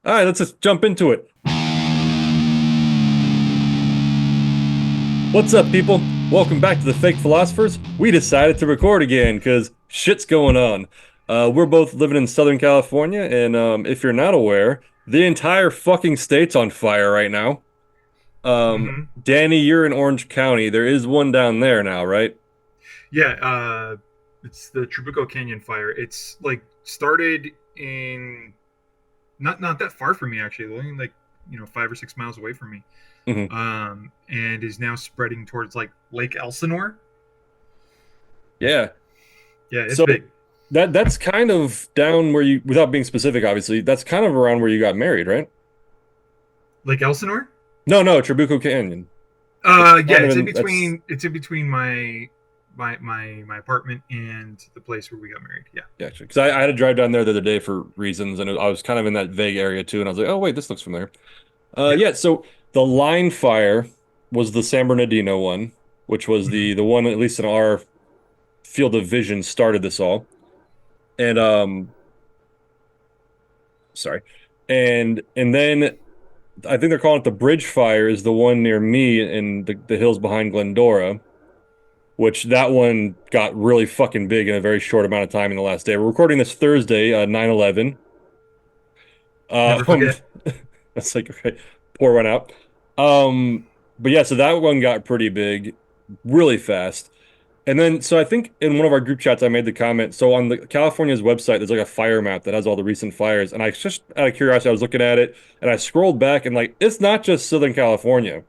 All right, let's just jump into it. What's up, people? Welcome back to the Fake Philosophers. We decided to record again because shit's going on. We're both living in Southern California, and if you're not aware, the entire fucking state's on fire right now. hmm Danny, you're in Orange County. There is one down there now, right? Yeah, it's the Trabuco Canyon fire. It's like started in not that far from me actually, only like 5 or 6 miles away from me, Hmm. and is now spreading towards like Lake Elsinore. Yeah. Yeah, it's So big. that's kind of down where you, without being specific, obviously, that's kind of around where you got married, right? Lake Elsinore. No, no, Trabuco Canyon. It's Yeah, kind of it's in in that's between. It's in between my apartment and the place where we got married. Yeah. Gotcha. Because I had to drive down there the other day for reasons, and I was kind of in that vague area too, and I was like, oh wait, this looks familiar. Yep. Yeah. So the line fire was the San Bernardino one, which was hmm the one at least in our field of vision started this all, and sorry, and then I think they're calling it the Bridge Fire is the one near me in the hills behind Glendora, which that one got really fucking big in a very short amount of time in the last day. We're recording this Thursday, 9/11. Never Um, forget. That's like, okay, pour one out. But yeah, so that one got pretty big really fast. And then, so I think in one of our group chats, I made the comment. So on the California's website, there's like a fire map that has all the recent fires. And I just, out of curiosity, I was looking at it and I scrolled back and like, it's not just Southern California,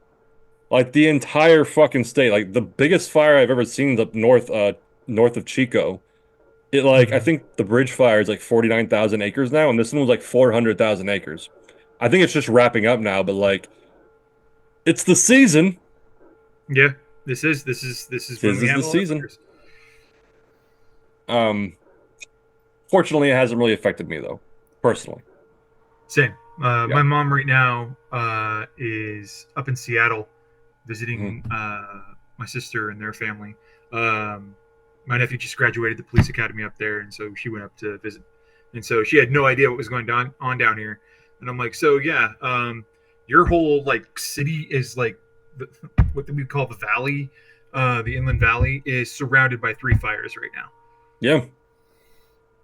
like the entire fucking state. Like the biggest fire I've ever seen is up north, north of Chico. It like, I hmm think the bridge fire is like 49,000 acres now, and this one was like 400,000 acres. I think it's just wrapping up now, but like, it's the season. Yeah. This is when This we is have the all our season. fires. Um, Fortunately, it hasn't really affected me though, personally. Same. Yeah. My mom right now is up in Seattle Mhm. visiting my sister and their family. Um, my nephew just graduated the police academy up there, and so she went up to visit. And so she had no idea what was going on down here. And I'm like, so yeah, your whole like city is like the, what we call the valley, the inland valley is surrounded by three fires right now. Yeah.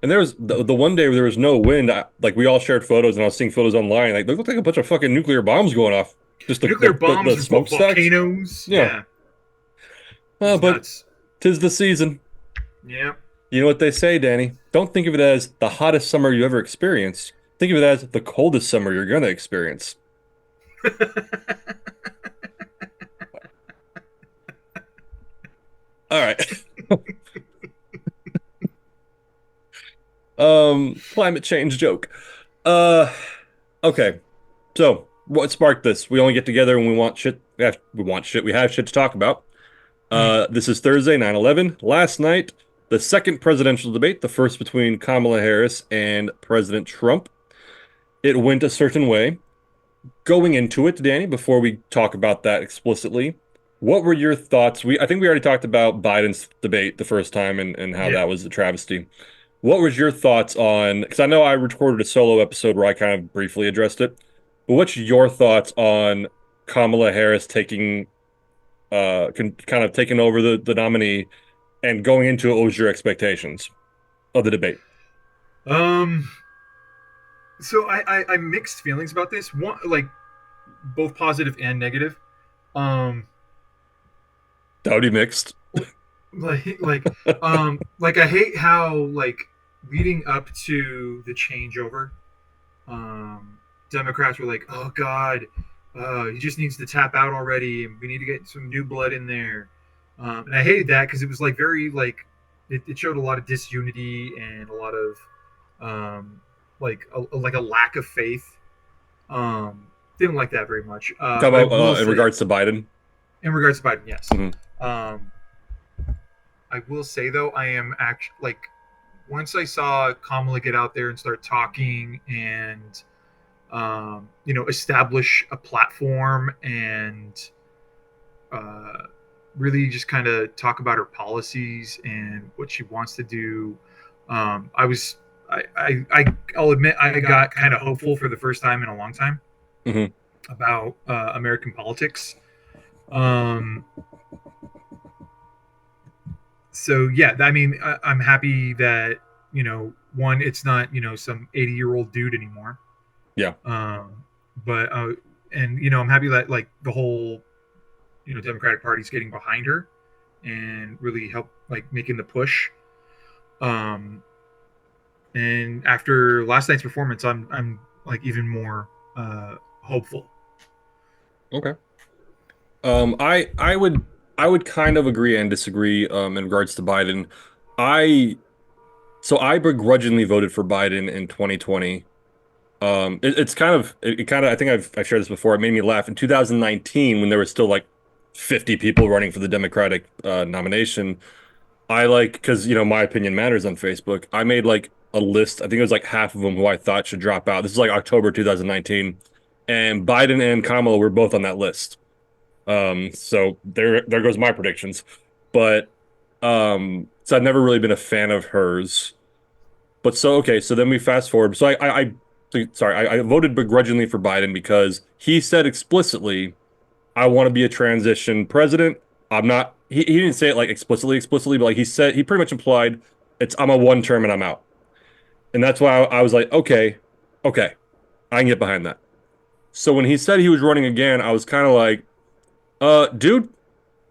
And there was the one day where there was no wind. Like we all shared photos, and I was seeing photos online. Like they looked like a bunch of fucking nuclear bombs going off. Just Nuclear the bombs, smokestacks. volcanoes. Yeah. Yeah, it's But nuts. 'tis the season. Yeah. You know what they say, Danny? Don't think of it as the hottest summer you ever experienced. Think of it as the coldest summer you're gonna experience. All right. Climate change joke. Uh, okay. So what sparked this? We only get together when we want shit. We want shit. We have shit to talk about. Hmm. This is Thursday, 9/11. Last night, the second presidential debate, the first between Kamala Harris and President Trump. It went a certain way. Going into it, Danny, before we talk about that explicitly, what were your thoughts? I think we already talked about Biden's debate the first time and how Yeah. that was a travesty. What was your thoughts on, because I know I recorded a solo episode where I kind of briefly addressed it, but what's your thoughts on Kamala Harris taking kind of taking over the nominee and going into it? What was your expectations of the debate? Um. So I mixed feelings about this. One, like both positive and negative. Um. Dowdy mixed. Like I hate how like leading up to the changeover, Democrats were like, "Oh God, he just needs to tap out already, and we need to get some new blood in there." And I hated that because it was like very like it showed a lot of disunity and a lot of like a lack of faith. Didn't like that very much. Talk I about will in say, regards to Biden. in regards to Biden, yes. Mhm. Um, I will say though, I am actually like once I saw Kamala get out there and start talking and establish a platform and uh, really just kind of talk about her policies and what she wants to do. I was I'll admit I got kind of hopeful for the first time in a long time Hmm. about American politics. Um, so yeah, I mean, I'm happy that one, it's not some 80-year-old dude anymore. Yeah. Um, but and I'm happy that like the whole Democratic Party's getting behind her and really help like making the push. Um, and after last night's performance, I'm like even more hopeful. Okay. I would kind of agree and disagree in regards to Biden. I I begrudgingly voted for Biden in 2020. It's kind of I think I've shared this before. It made me laugh in 2019 when there was still like 50 people running for the Democratic nomination. I like because my opinion matters on Facebook. I made like a list. I think it was like half of them who I thought should drop out. This is like October 2019, and Biden and Kamala were both on that list. So there goes my predictions. But so I've never really been a fan of hers. But so okay, so then we fast forward. So sorry, I voted begrudgingly for Biden because he said explicitly, I want to be a transition president. I'm not he didn't say it like explicitly, but like he pretty much implied I'm a one term and I'm out. And that's why I was like, okay, I can get behind that. So when he said he was running again, I was kind of like, dude,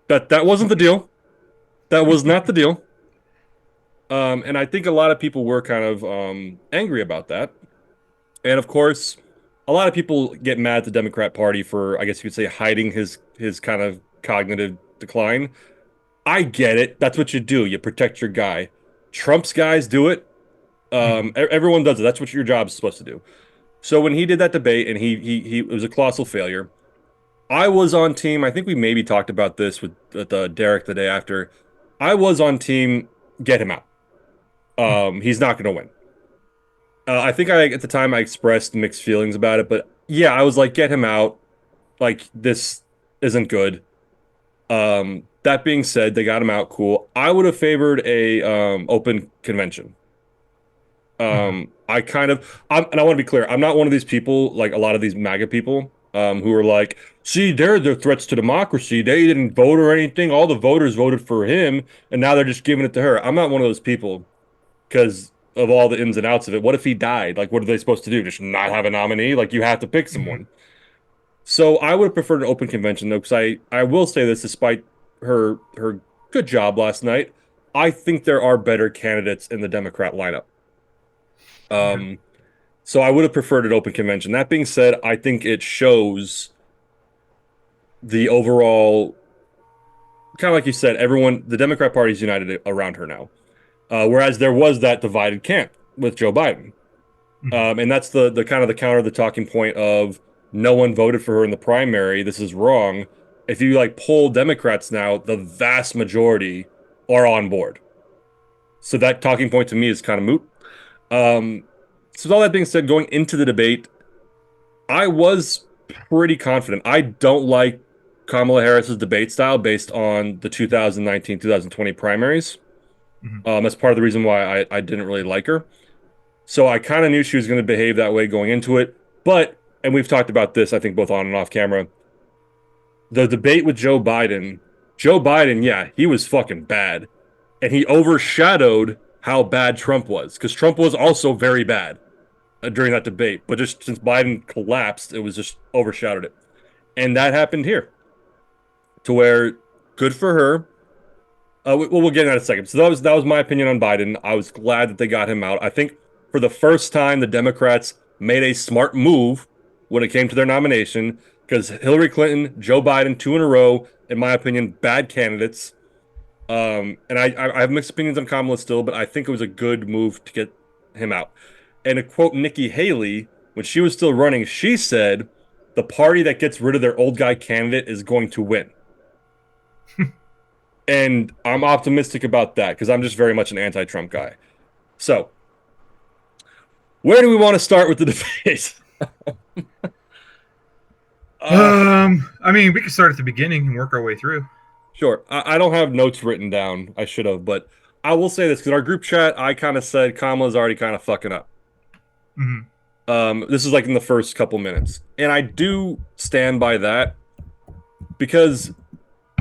that wasn't the deal. That was not the deal. And I think a lot of people were kind of angry about that. And of course, a lot of people get mad at the Democrat Party for, I guess you could say, hiding his kind of cognitive decline. I get it. That's what you do. You protect your guy. Trump's guys do it. Mm-hmm. Everyone does it. That's what your job is supposed to do. So when he did that debate and he it was a colossal failure. I was on team. I think we maybe talked about this with Derek the day after. I was on team. Get him out. He's not going to win. I think at the time I expressed mixed feelings about it, but yeah, I was like, get him out. Like this isn't good. That being said, they got him out. Cool. I would have favored a open convention. Mm-hmm. And I want to be clear. I'm not one of these people like a lot of these MAGA people who are like, see, they're threats to democracy. They didn't vote or anything. All the voters voted for him, and now they're just giving it to her. I'm not one of those people because of all the ins and outs of it. What if he died? Like, what are they supposed to do? Just not have a nominee? Like, you have to pick Mm-hmm. someone. So I would have preferred an open convention though, because I will say this, despite her good job last night, I think there are better candidates in the Democrat lineup. Okay. Um, so I would have preferred an open convention. That being said, I think it shows the overall kind of like you said, the Democrat Party is united around her now. Whereas there was that divided camp with Joe Biden. Mm-hmm. And that's the kind of the counter, the talking point of no one voted for her in the primary. This is wrong. If you like poll Democrats now, the vast majority are on board. So that talking point to me is kind of moot. Um, so with all that being said, going into the debate, I was pretty confident. I don't like Kamala Harris's debate style based on the 2019, 2020 primaries. Mm-hmm. That's part of the reason why I didn't really like her. So I kind of knew she was going to behave that way going into it. But, and we've talked about this, I think, both on and off camera, the debate with Joe Biden, yeah, he was fucking bad. And he overshadowed how bad Trump was, because Trump was also very bad during that debate. But just since Biden collapsed, it was just overshadowed it. And that happened here, to where good for her. We'll get in that in a second. So that was my opinion on Biden. I was glad that they got him out. I think for the first time, the Democrats made a smart move when it came to their nomination because Hillary Clinton, Joe Biden, two in a row, in my opinion, bad candidates. And I have mixed opinions on Kamala still, but I think it was a good move to get him out. And to quote Nikki Haley, when she was still running, she said, "The party that gets rid of their old guy candidate is going to win." And I'm optimistic about that because I'm just very much an anti-Trump guy. So, where do we want to start with the debate? uh, I mean, we could start at the beginning and work our way through. sure. I don't have notes written down. I should have, but I will say this because our group chat, I kind of said Kamala's already kind of fucking up. Mm-hmm. This is like in the first couple minutes, and I do stand by that because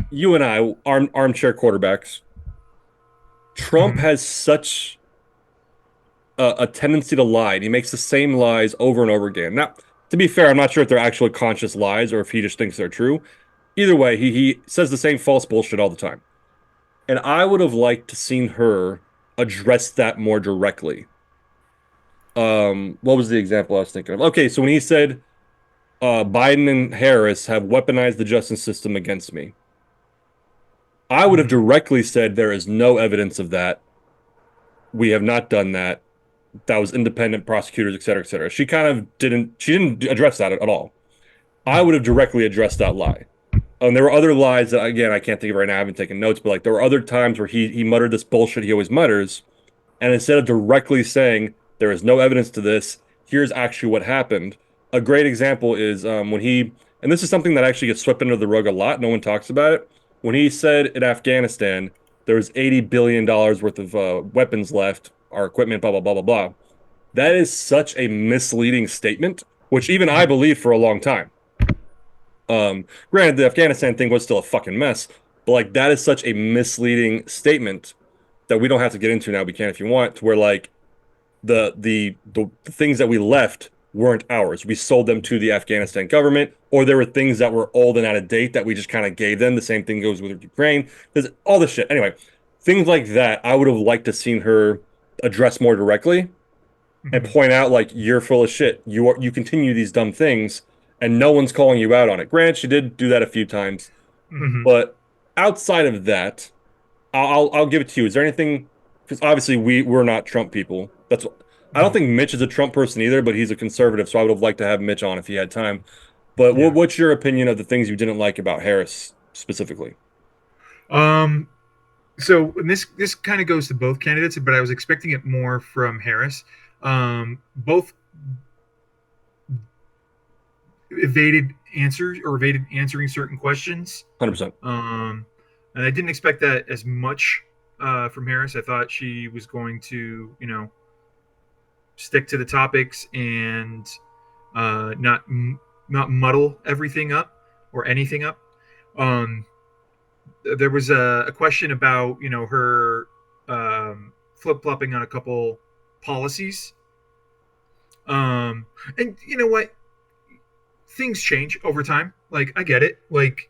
you and I, armchair quarterbacks, Trump Mm-hmm. has such a tendency to lie. And he makes the same lies over and over again. Now, to be fair, I'm not sure if they're actually conscious lies or if he just thinks they're true. Either way, he says the same false bullshit all the time. And I would have liked to seen her address that more directly. What was the example I was thinking of? Okay, so when he said Biden and Harris have weaponized the justice system against me, I would have Mm-hmm. directly said there is no evidence of that. We have not done that. That was independent prosecutors, et cetera, et cetera. She didn't address that at all. I would have directly addressed that lie. And there were other lies that, again, I can't think of right now. I haven't taken notes, but like there were other times where he muttered this bullshit he always mutters, and instead of directly saying there is no evidence to this, here's actually what happened. A great example is when he, and this is something that actually gets swept under the rug a lot. No one talks about it. When he said in Afghanistan there was $80 billion worth of weapons left, our equipment, blah blah blah blah blah. That is such a misleading statement, which even I Mm-hmm. believed for a long time. Granted, the Afghanistan thing was still a fucking mess, but like that is such a misleading statement that we don't have to get into now. We can if you want, to where like the things that we left weren't ours. We sold them to the Afghanistan government, or there were things that were old and out of date that we just kind of gave them. The same thing goes with Ukraine. There's all this shit. Anyway, things like that, I would have liked to seen her address more directly and Mm-hmm. point out like you're full of shit. You continue these dumb things, and no one's calling you out on it. Granted, she did do that a few times, Mm-hmm. but outside of that, I'll give it to you. Is there anything? Because obviously we're not Trump people. I don't Mm-hmm. think Mitch is a Trump person either, but he's a conservative, so I would have liked to have Mitch on if he had time. But Yeah. what's your opinion of the things you didn't like about Harris specifically? Um. So this kind of goes to both candidates, but I was expecting it more from Harris. Both evaded answers or evaded answering certain questions. 100%. Um, and I didn't expect that as much from Harris. I thought she was going to, stick to the topics and not muddle everything up or anything up. Um, there was a question about her flip flopping on a couple policies. And you know what? Things change over time. Like I get it. Like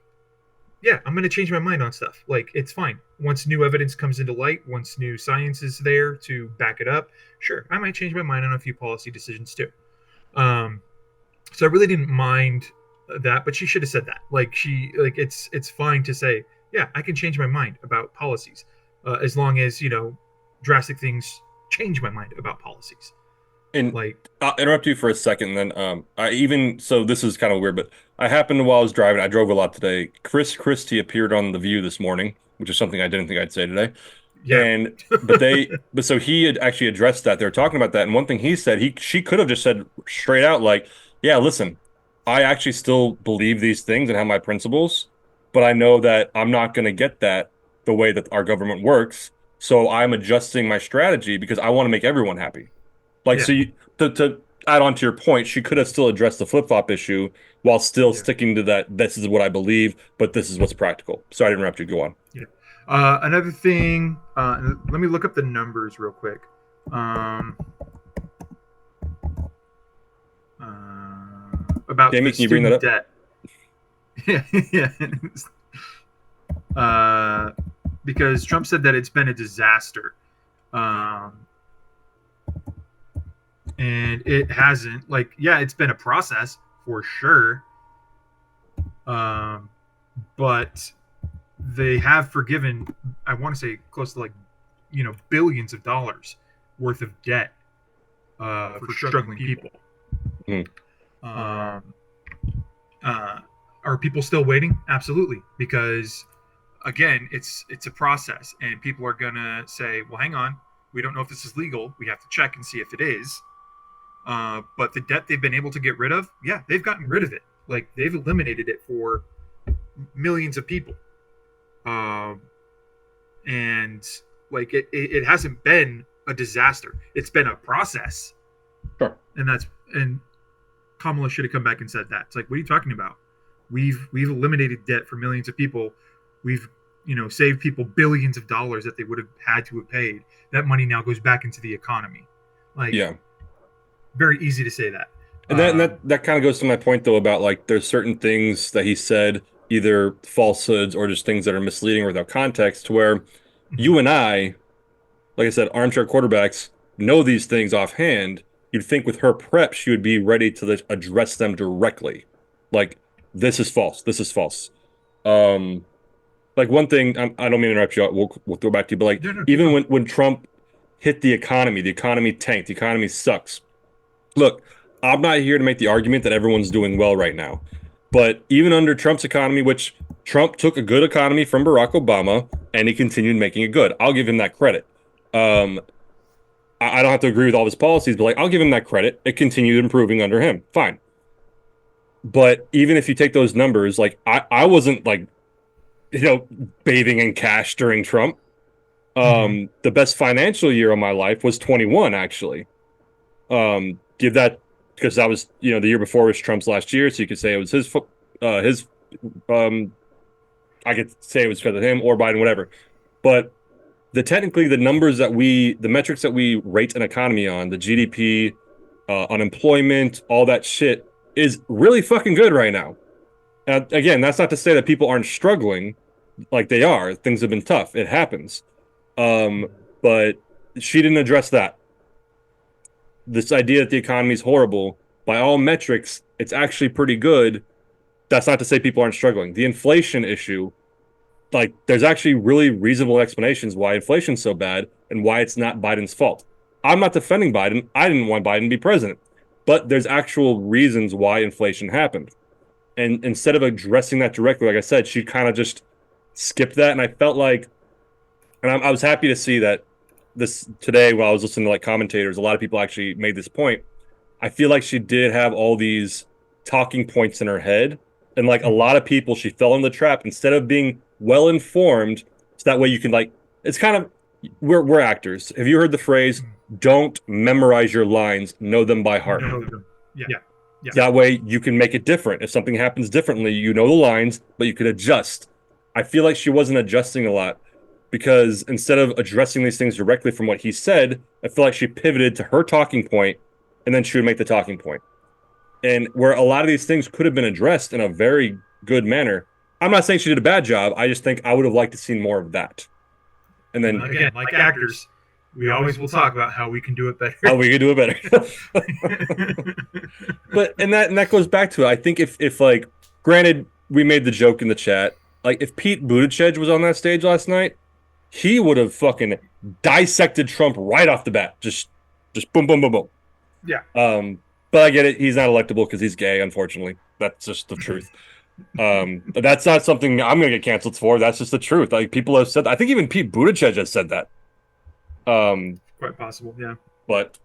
yeah, I'm going to change my mind on stuff. Like, it's fine. Once new evidence comes into light, once new science is there to back it up, sure, I might change my mind on a few policy decisions too. Um, so I really didn't mind that, but she should have said that. It's fine to say, yeah, I can change my mind about policies, as long as drastic things change my mind about policies. And Like, I'll interrupt you for a second. Then I even so this is kind of weird, but I happened while I was driving. I drove a lot today. Chris Christie appeared on The View this morning, which is something I didn't think I'd say today. yeah, And but so he had actually addressed that. They were talking about that, and one thing he said, she could have just said straight out, like, "Yeah, listen, I actually still believe these things and have my principles, but I know that I'm not going to get that the way that our government works, so I'm adjusting my strategy because I want to make everyone happy." Like, yeah, so to add on to your point, she could have still addressed the flip-flop issue while still yeah, sticking to that. This is what I believe, but this is what's practical. Sorry to interrupt you. Go on. yeah. Another thing, let me look up the numbers real quick. Um, about Jamie, the can you bring that student up? debt. Yeah, yeah. uh, because Trump said that it's been a disaster, um, and it hasn't. Like, yeah, it's been a process for sure, um, but they have forgiven. I want to say close to like billions of dollars worth of debt for struggling people. Hmm. Um, uh, are people still waiting? Absolutely, because again, it's a process, and people are gonna say, "Well, hang on, we don't know if this is legal. We have to check and see if it is." But the debt they've been able to get rid of, yeah, they've gotten rid of it. Like they've eliminated it for millions of people, and Like it hasn't been a disaster. It's been a process, Sure. and Kamala should have come back and said that. It's like, what are you talking about? We've eliminated debt for millions of people. We've saved people billions of dollars that they would have had to have paid. That money now goes back into the economy. Like, Yeah. very easy to say that. And that kind of goes to my point though about like there's certain things that he said, either falsehoods or just things that are misleading or without context, where Mhm. you and I, like I said, armchair quarterbacks know these things offhand. You'd think with her prep, she would be ready to address them directly. Like, this is false. This is false. Um, like one thing, I don't mean to interrupt you. We'll throw back to you, but like No, no, keep even going. when Trump hit the economy tanked, the economy sucks. Look, I'm not here to make the argument that everyone's doing well right now. But even under Trump's economy, which Trump took a good economy from Barack Obama and he continued making it good. I'll give him that credit. Um, I don't have to agree with all of his policies, but like I'll give him that credit. It continued improving under him. Fine. But even if you take those numbers, like I wasn't like, you know, bathing in cash during Trump. Mm-hmm. The best financial year of my life was 21, actually. Give that because that was the year before was Trump's last year, so you could say it was his um I could say it was because of him or Biden, whatever. But technically the metrics that we rate an economy on, the GDP, unemployment, all that shit is really fucking good right now. Again, that's not to say that people aren't struggling, like they are. Things have been tough. It happens. Um, but she didn't address that. This idea that the economy is horrible, by all metrics, it's actually pretty good. That's not to say people aren't struggling. The inflation issue, like, there's actually really reasonable explanations why inflation's so bad and why it's not Biden's fault. I'm not defending Biden. I didn't want Biden to be president. But there's actual reasons why inflation happened. And instead of addressing that directly, like I said, she kind of just skipped that. And I felt like, and I was happy to see that this today while I was listening to like commentators, a lot of people actually made this point. I feel like she did have all these talking points in her head. And like a Mm-hmm. lot of people, she fell in the trap instead of being well informed. So that way you can like, it's kind of, we're actors. Have you heard the phrase, don't memorize your lines, know them by heart? No, yeah, yeah. That way you can make it different. If something happens differently, you know the lines, but you could adjust. I feel like she wasn't adjusting a lot because instead of addressing these things directly from what he said, I feel like she pivoted to her talking point and then she would make the talking point. And where a lot of these things could have been addressed in a very good manner. I'm not saying she did a bad job. I just think I would have liked to see more of that. And then Again, like actors, we always will talk about how we can do it better. how we could do it better. But and that goes back to it. I think if like granted we made the joke in the chat, like if Pete Buttigieg was on that stage last night, he would have fucking dissected Trump right off the bat. Just boom boom boom boom. Yeah. But I get it. He's not electable because he's gay, unfortunately. That's just the truth. But that's not something I'm gonna get canceled for. That's just the truth. Like people have said, I think even Pete Buttigieg has said that. Quite possible. Yeah. But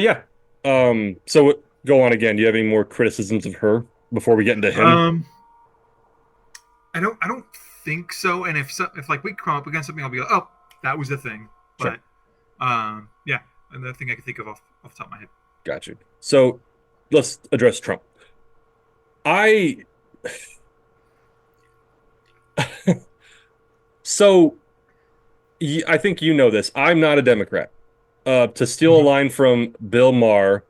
yeah. So go on again. Do you have any more criticisms of her before we get into him? I don't think so. And if like we come up against something, I'll be like, oh, that was the thing. Sure. But yeah, another thing I can think of off the top of my head. Got you. So let's address Trump. I so I think you know this. I'm not a Democrat. To steal a Mm-hmm. line from Bill Maher,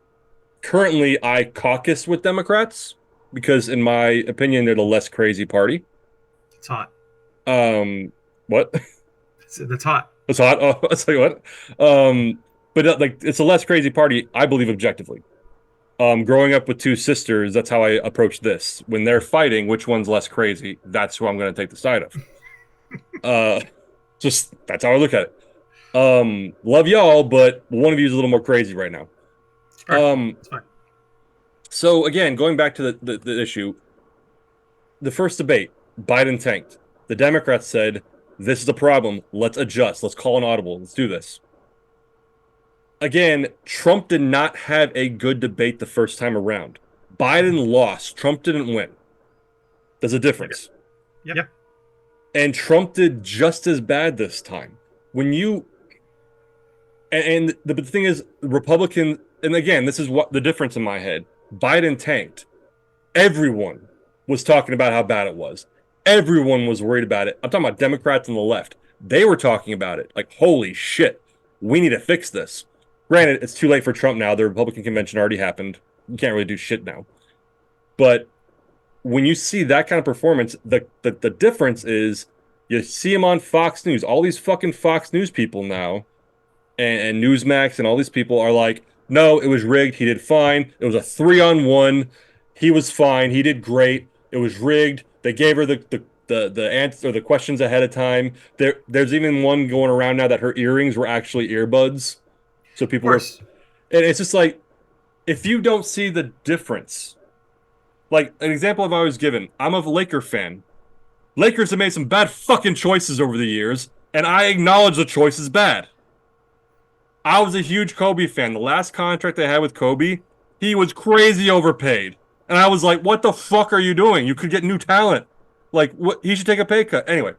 currently I caucus with Democrats because, in my opinion, they're the less crazy party. It's hot. What? That's hot. It's hot. Oh, I'll tell you what. But like, it's a less crazy party, I believe, objectively. Growing up with two sisters, that's how I approach this. When they're fighting, which one's less crazy? That's who I'm going to take the side of. Uh, just that's how I look at it. Love y'all, but one of you is a little more crazy right now. All right, it's fine. So again, going back to the issue, the first debate, Biden tanked. The Democrats said, "This is the problem. Let's adjust. Let's call an audible. Let's do this." Again, Trump did not have a good debate the first time around. Biden lost. Trump didn't win. There's a difference. Yeah. And Trump did just as bad this time. When you and the thing is, Republican, and again, this is what the difference in my head. Biden tanked. Everyone was talking about how bad it was. Everyone was worried about it. I'm talking about Democrats on the left. They were talking about it like, holy shit, we need to fix this. Granted, it's too late for Trump now. The Republican convention already happened. You can't really do shit now. But when you see that kind of performance, the difference is you see him on Fox News. All these fucking Fox News people now and Newsmax and all these people are like, no, it was rigged. He did fine. It was a 3-on-1. He was fine. He did great. It was rigged. They gave her the answer, the questions ahead of time. There's even one going around now that her earrings were actually earbuds. So Of people were, course. and it's just like, if you don't see the difference, like an example of I was given, I'm a Laker fan. Lakers have made some bad fucking choices over the years, and I acknowledge the choice is bad. I was a huge Kobe fan. The last contract I had with Kobe, he was crazy overpaid. And I was like, what the fuck are you doing? You could get new talent. Like, what? He should take a pay cut. Anyway,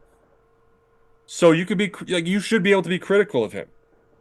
so you could be like, you should be able to be critical of him.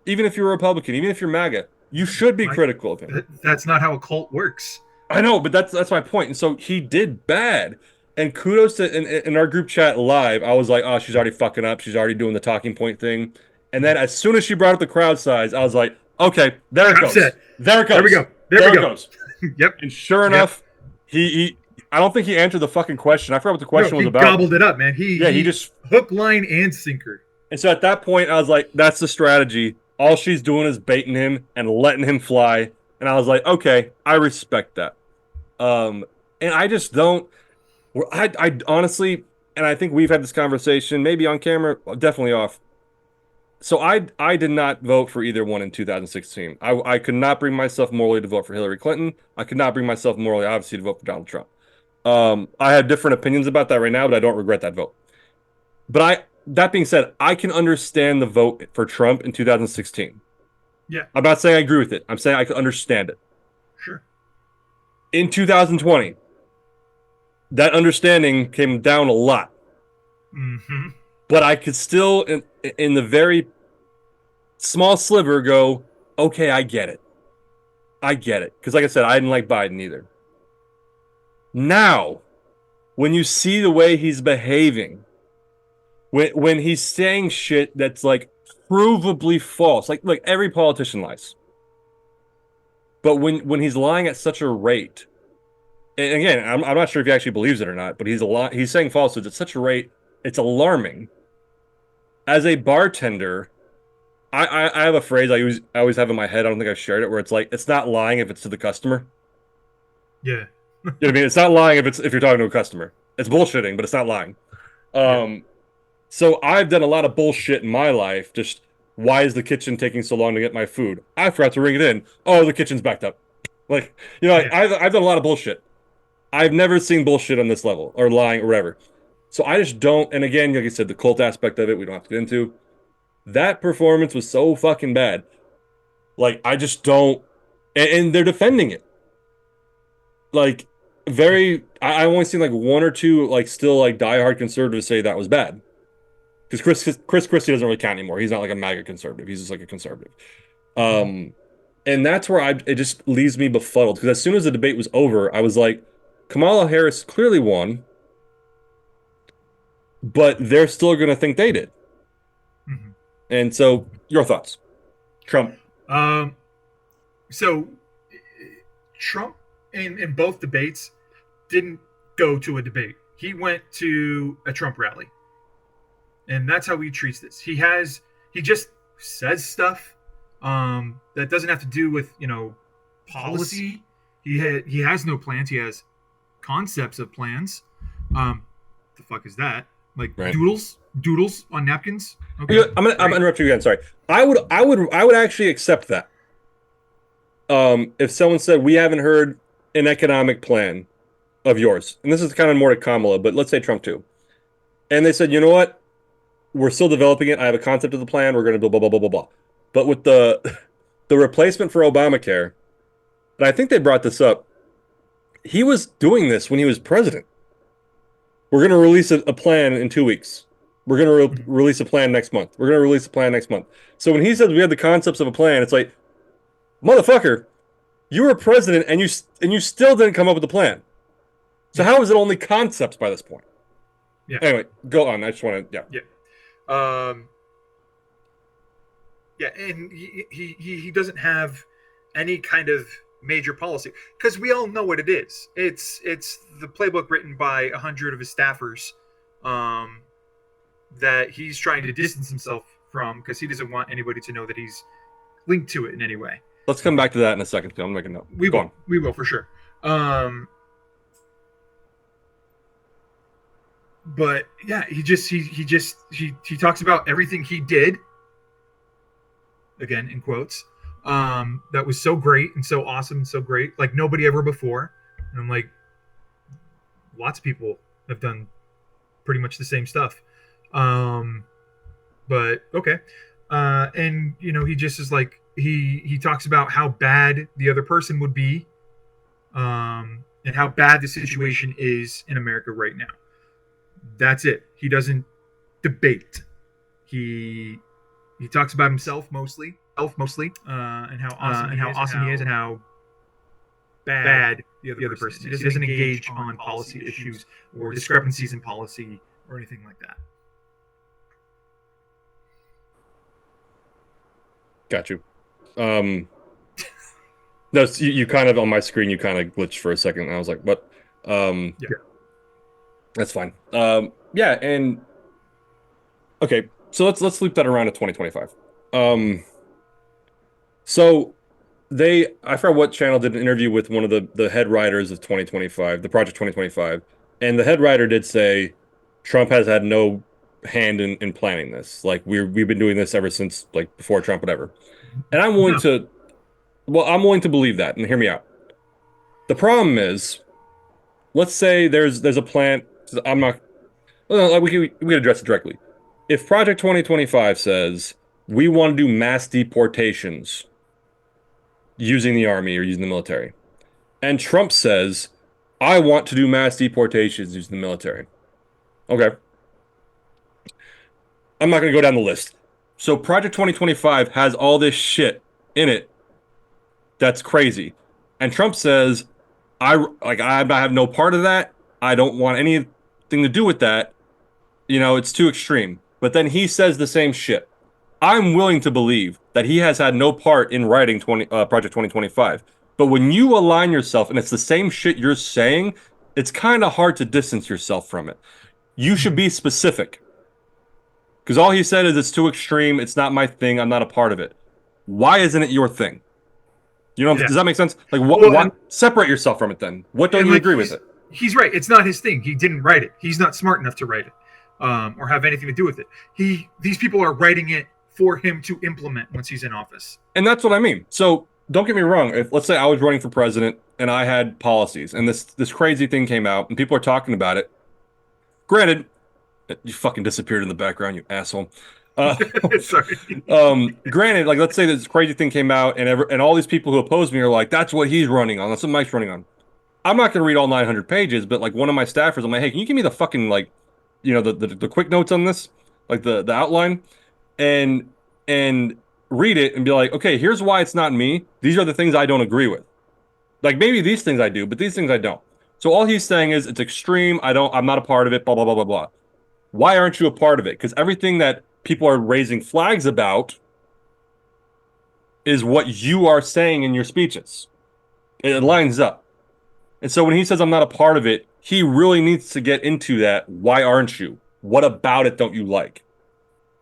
Even if you're a Republican, even if you're MAGA, you should be My, critical of him. that's not how a cult works. I know, but that's my point. And so he did bad. And kudos to in our group chat live, I was like, oh, she's already fucking up. She's already doing the talking point thing. And then as soon as she brought up the crowd size, I was like, okay, there it Trap goes. set. There it There we goes. go. There There we it go. goes. Yep. And sure Yep. enough, he I don't think he answered the fucking question. I forgot what the No, question was he about. gobbled it up, man. Yeah, he just Hook, line, and sinker. and so at that point I was like, that's the strategy. All she's doing is baiting him and letting him fly. And I was like, okay, I respect that. And I just don't. I honestly, and I think we've had this conversation, maybe on camera, definitely off. So I did not vote for either one in 2016. I could not bring myself morally to vote for Hillary Clinton. I could not bring myself morally, obviously, to vote for Donald Trump. I have different opinions about that right now, but I don't regret that vote. But that being said, I can understand the vote for Trump in 2016. Yeah, I'm not saying I agree with it. I'm saying I can understand it. sure. In 2020, that understanding came down a lot. Mm-hmm. But I could still, in the very small sliver, go, okay, I get it. I get it. Because, like I said, I didn't like Biden either. Now, when you see the way he's behaving, when he's saying shit that's like provably false, like every politician lies. But when he's lying at such a rate, and again, I'm not sure if he actually believes it or not, but he's saying falsehoods at such a rate, it's alarming. As a bartender, I have a phrase I always have in my head. I don't think I've shared it, where it's like, it's not lying if it's to the customer. Yeah. You know what I mean? It's not lying if you're talking to a customer. It's bullshitting, but it's not lying. Yeah. So I've done a lot of bullshit in my life. Just, why is the kitchen taking so long to get my food? I forgot to ring it in. Oh, the kitchen's backed up. Like, Yeah. I've done a lot of bullshit. I've never seen bullshit on this level or lying or whatever. So I just don't. And again, like I said, the cult aspect of it, we don't have to get into. That performance was so fucking bad. Like, I just don't. And they're defending it. Like, I only seen like one or two, like, still like diehard conservatives say that was bad. Because Chris Christie doesn't really count anymore. He's not like a MAGA conservative. He's just like a conservative. Mhm. And that's where it just leaves me befuddled. Because as soon as the debate was over, I was like, Kamala Harris clearly won, but they're still going to think they did. Mhm. And so, your thoughts, Trump? Um, so Trump in both debates didn't go to a debate. He went to a Trump rally. And that's how he treats this. He just says stuff that doesn't have to do with, policy. He has no plans. He has concepts of plans. The fuck is that? Like Right. doodles on napkins. Okay. I'm interrupting you again. Sorry. I would actually accept that. If someone said we haven't heard an economic plan of yours, and this is kind of more to Kamala, but let's say Trump too, and they said, you know what, we're still developing it. I have a concept of the plan. We're going to do blah blah blah blah blah. But with the the replacement for Obamacare, and I think they brought this up, he was doing this when he was president. We're going to release a plan in 2 weeks. We're going to Mhm. release a plan next month. We're going to release a plan next month. So when he says we have the concepts of a plan, it's like, motherfucker, you were president and you still didn't come up with a plan. So Yeah. how is it only concepts by this point? Yeah. Anyway, go on. I just want to, yeah. Yeah. Um, yeah, and he doesn't have any kind of major policy because we all know what it is. It's the playbook written by 100 of his staffers, um, that he's trying to distance himself from because he doesn't want anybody to know that he's linked to it in any way. Let's come back to that in a second. I'm making a note. Go on. We will for sure. But yeah, he talks about everything he did, again in quotes, that was so great and so awesome and so great, like nobody ever before. And I'm like, lots of people have done pretty much the same stuff. Um, but okay. And he just is like he talks about how bad the other person would be, and how bad the situation is in America right now. That's it. He doesn't debate. He he talks about himself mostly, and how awesome he is, and how bad the other person is. He doesn't engage on policy issues or discrepancies in policy or anything like that. Got you. Um, no, you kind of on my screen, you kind of glitched for a second. And I was like, what? Yeah. That's fine. Yeah, and okay, so let's loop that around to 2025. Um, so I forgot what channel did an interview with one of the head writers of 2025, the Project 2025, and the head writer did say Trump has had no hand in planning this. Like we've been doing this ever since like before Trump, whatever. And No. I'm willing to believe that. And hear me out. The problem is, let's say there's a plan. I'm not. Well, no, we can address it directly. If Project 2025 says we want to do mass deportations using the army or using the military, and Trump says I want to do mass deportations using the military. Okay, I'm not going to go down the list. So Project 2025 has all this shit in it that's crazy, and Trump says I have no part of that. I don't want anything to do with that. It's too extreme. But then he says the same shit. I'm willing to believe that he has had no part in writing Project 2025. But when you align yourself and it's the same shit you're saying, it's kind of hard to distance yourself from it. You should Mhm. be specific. Because all he said is it's too extreme. It's not my thing. I'm not a part of it. Why isn't it your thing? Yeah. Does that make sense? Like, Well, what, separate yourself from it then? What don't and you like agree with it? he's right. It's not his thing. He didn't write it. He's not smart enough to write it, or have anything to do with it. These people are writing it for him to implement once he's in office. And that's what I mean. So don't get me wrong. If let's say I was running for president and I had policies and this crazy thing came out and people are talking about it. Granted, you fucking disappeared in the background, you asshole. Uh, Sorry. granted, like let's say this crazy thing came out and all these people who oppose me are like, that's what he's running on. That's what Mike's running on. I'm not gonna read all 900 pages, but like one of my staffers, I'm like, hey, can you give me the fucking like, the quick notes on this, like the outline, and and read it and be like, okay, here's why it's not me. These are the things I don't agree with. Like maybe these things I do, but these things I don't. So all he's saying is it's extreme. I'm not a part of it. Blah blah blah blah blah. Why aren't you a part of it? Because everything that people are raising flags about is what you are saying in your speeches. It lines up. And so when he says I'm not a part of it, he really needs to get into that. Why aren't you? What about it don't you like?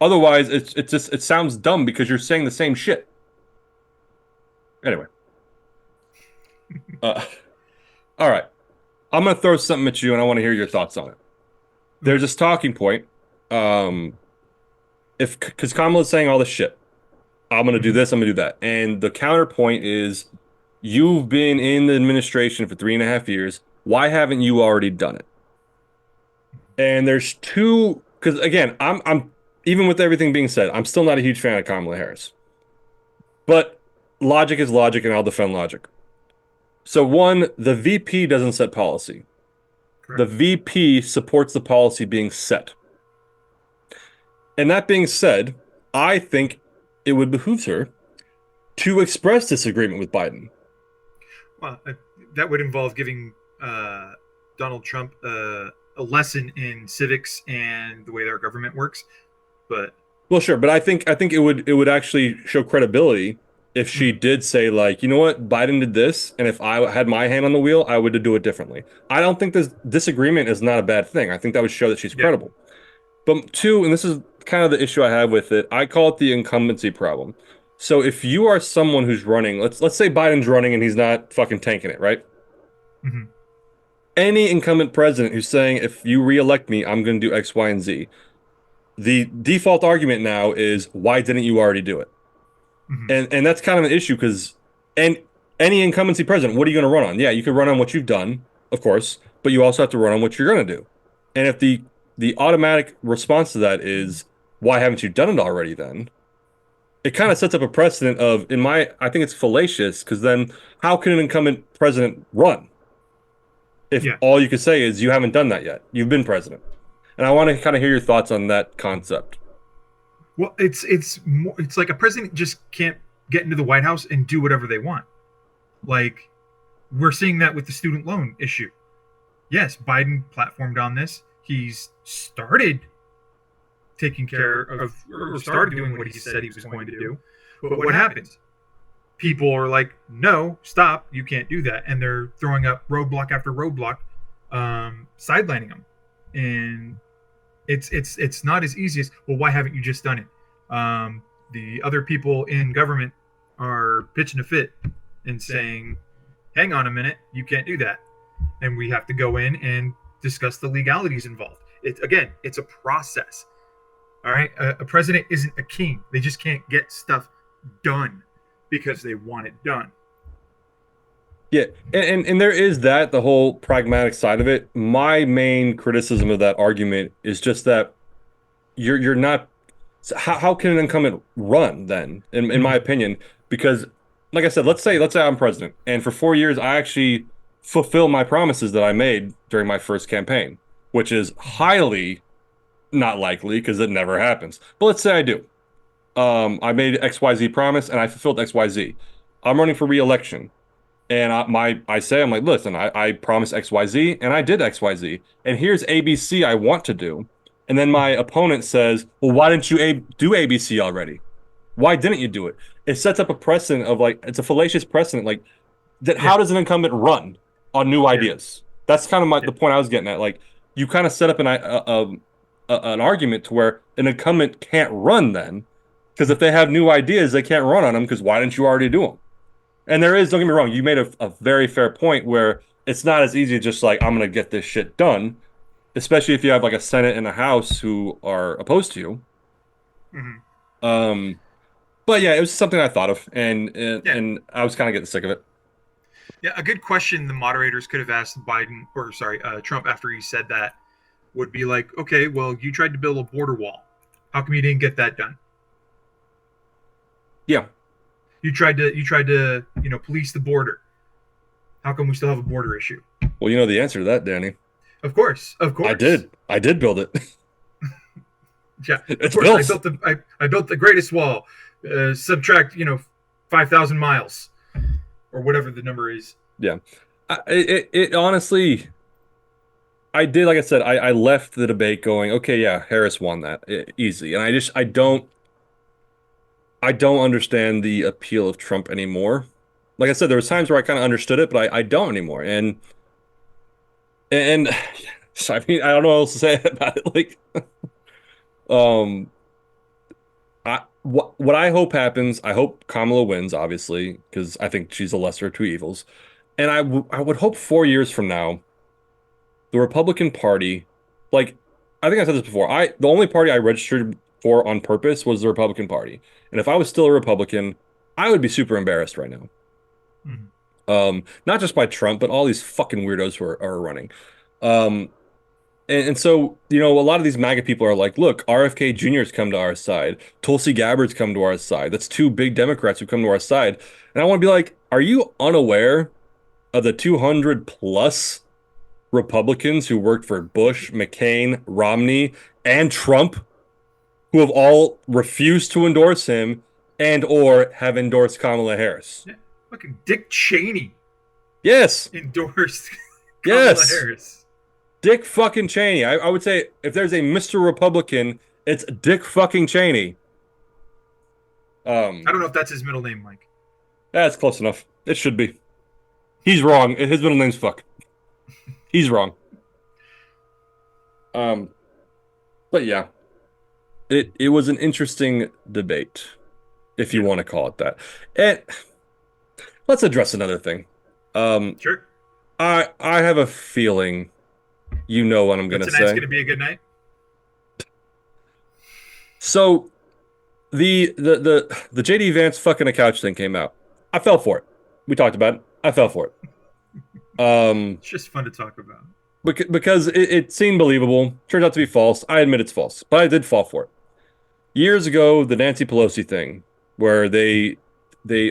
Otherwise, it sounds dumb because you're saying the same shit. Anyway, uh, all right. I'm gonna throw something at you, and I want to hear your thoughts on it. There's Okay. this talking point. Um, if because Kamala's saying all this shit, I'm gonna do Mhm. this, I'm gonna do that, and the counterpoint is, you've been in the administration for 3.5 years. Why haven't you already done it? And there's two, because again, I'm even with everything being said, I'm still not a huge fan of Kamala Harris. But logic is logic, and I'll defend logic. So one, the VP doesn't set policy. The Correct. VP supports the policy being set. And that being said, I think it would behoove her to express disagreement with Biden. Well, that would involve giving Donald Trump a lesson in civics and the way our government works. But Well, sure, but I think it would actually show credibility if she mm, did say like, you know what, Biden did this, and if I had my hand on the wheel, I would do it differently. I don't think this disagreement is not a bad thing. I think that would show that she's yeah, credible. But two, and this is kind of the issue I have with it, I call it the incumbency problem. So if you are someone who's running, let's say Biden's running and he's not fucking tanking it, right? mm-hmm, Any incumbent president who's saying if you reelect me, I'm going to do X, Y, and Z. The default argument now is why didn't you already do it? mm-hmm, And that's kind of an issue because and any incumbency president, what are you going to run on? Yeah, you could run on what you've done, of course, but you also have to run on what you're going to do. And if the automatic response to that is why haven't you done it already then? It kind of sets up a precedent of in my I think it's fallacious because then how can an incumbent president run if yeah. all you could say is you haven't done that yet? You've been president. And I want to kind of hear your thoughts on that concept. Well, it's like a president just can't get into the White House and do whatever they want. Like we're seeing that with the student loan issue. Yes, Biden platformed on this. He's started taking care of or started doing what he said he was going to do. But what happens? People are like, no, stop, you can't do that. And they're throwing up roadblock after roadblock, sidelining them. And it's not as easy as, well, why haven't you just done it? The other people in government are pitching a fit and saying, hang on a minute, you can't do that. And we have to go in and discuss the legalities involved. Again, it's a process. All right. A president isn't a king. They just can't get stuff done because they want it done. Yeah, and there is that the whole pragmatic side of it. My main criticism of that argument is just that you're not so how can an incumbent run then, in my Mm-hmm. opinion? Because like I said, let's say I'm president, and for 4 years I actually fulfill my promises that I made during my first campaign, which is highly not likely because it never happens. But let's say I do. I made XYZ promise and I fulfilled XYZ. I'm running for re-election. And I say, I'm like, listen, I promised XYZ and I did XYZ. And here's ABC I want to do. And then my Mm-hmm. opponent says, well, why didn't you do ABC already? Why didn't you do it? It sets up a precedent of like, it's a fallacious precedent. Like, that Yeah. how does an incumbent run on new Yeah. ideas? That's kind of Yeah. the point I was getting at. Like, you kind of set up an argument to where an incumbent can't run then. Because if they have new ideas, they can't run on them because why didn't you already do them? And there is, don't get me wrong, you made a very fair point where it's not as easy as just like, I'm going to get this shit done, especially if you have like a Senate and a House who are opposed to you. Mm-hmm. Um, but yeah, it was something I thought of, and Yeah. and I was kind of getting sick of it. Yeah. A good question the moderators could have asked Biden, or sorry, Trump after he said that would be like, okay, well, you tried to build a border wall. How come you didn't get that done? Yeah. You tried to police the border. How come we still have a border issue? Well, you know the answer to that, Danny. Of course, of I course. did. I did build it. Yeah, of It's course. I built. built I built the greatest wall. Subtract 5,000 miles or whatever the number is. Yeah. It honestly, I did, like I said, I left the debate going, okay, yeah, Harris won that easy. And I don't understand the appeal of Trump anymore. Like I said, there was times where I kind of understood it, but I don't anymore. And so, I mean, I don't know what else to say about it. Like, um, what I hope happens, I hope Kamala wins, obviously, because I think she's the lesser of two evils. And I would hope 4 years from now, the Republican Party, like I think I said this before, the only party I registered for on purpose was the Republican Party. And if I was still a Republican, I would be super embarrassed right now. Mhm. Not just by Trump, but all these fucking weirdos who are running. Um, and so, a lot of these MAGA people are like, look, RFK Jr.'s come to our side. Tulsi Gabbard's come to our side. That's two big Democrats who come to our side. And I want to be like, are you unaware of the 200 plus Republicans who worked for Bush, McCain, Romney, and Trump who have all refused to endorse him and or have endorsed Kamala Harris. Yeah. Fucking Dick Cheney Yes, endorsed Kamala yes, Harris. Dick fucking Cheney. I would say if there's a Mr. Republican, it's Dick fucking Cheney. I Um, don't know if that's his middle name, Mike. that's close enough. It should be. He's wrong. His middle name's fuck. He's wrong. Um, but yeah, it was an interesting debate, if you Yeah, want to call it that. And let's address another thing. Um, sure. I have a feeling you know what I'm That gonna tonight's say. going to be a good night. So the JD Vance fucking a couch thing came out. I fell for it. We talked about it. I fell for it. It's just fun to talk about. Because it seemed believable. Turns out to be false. I admit it's false, but I did fall for it. Years ago, the Nancy Pelosi thing, where they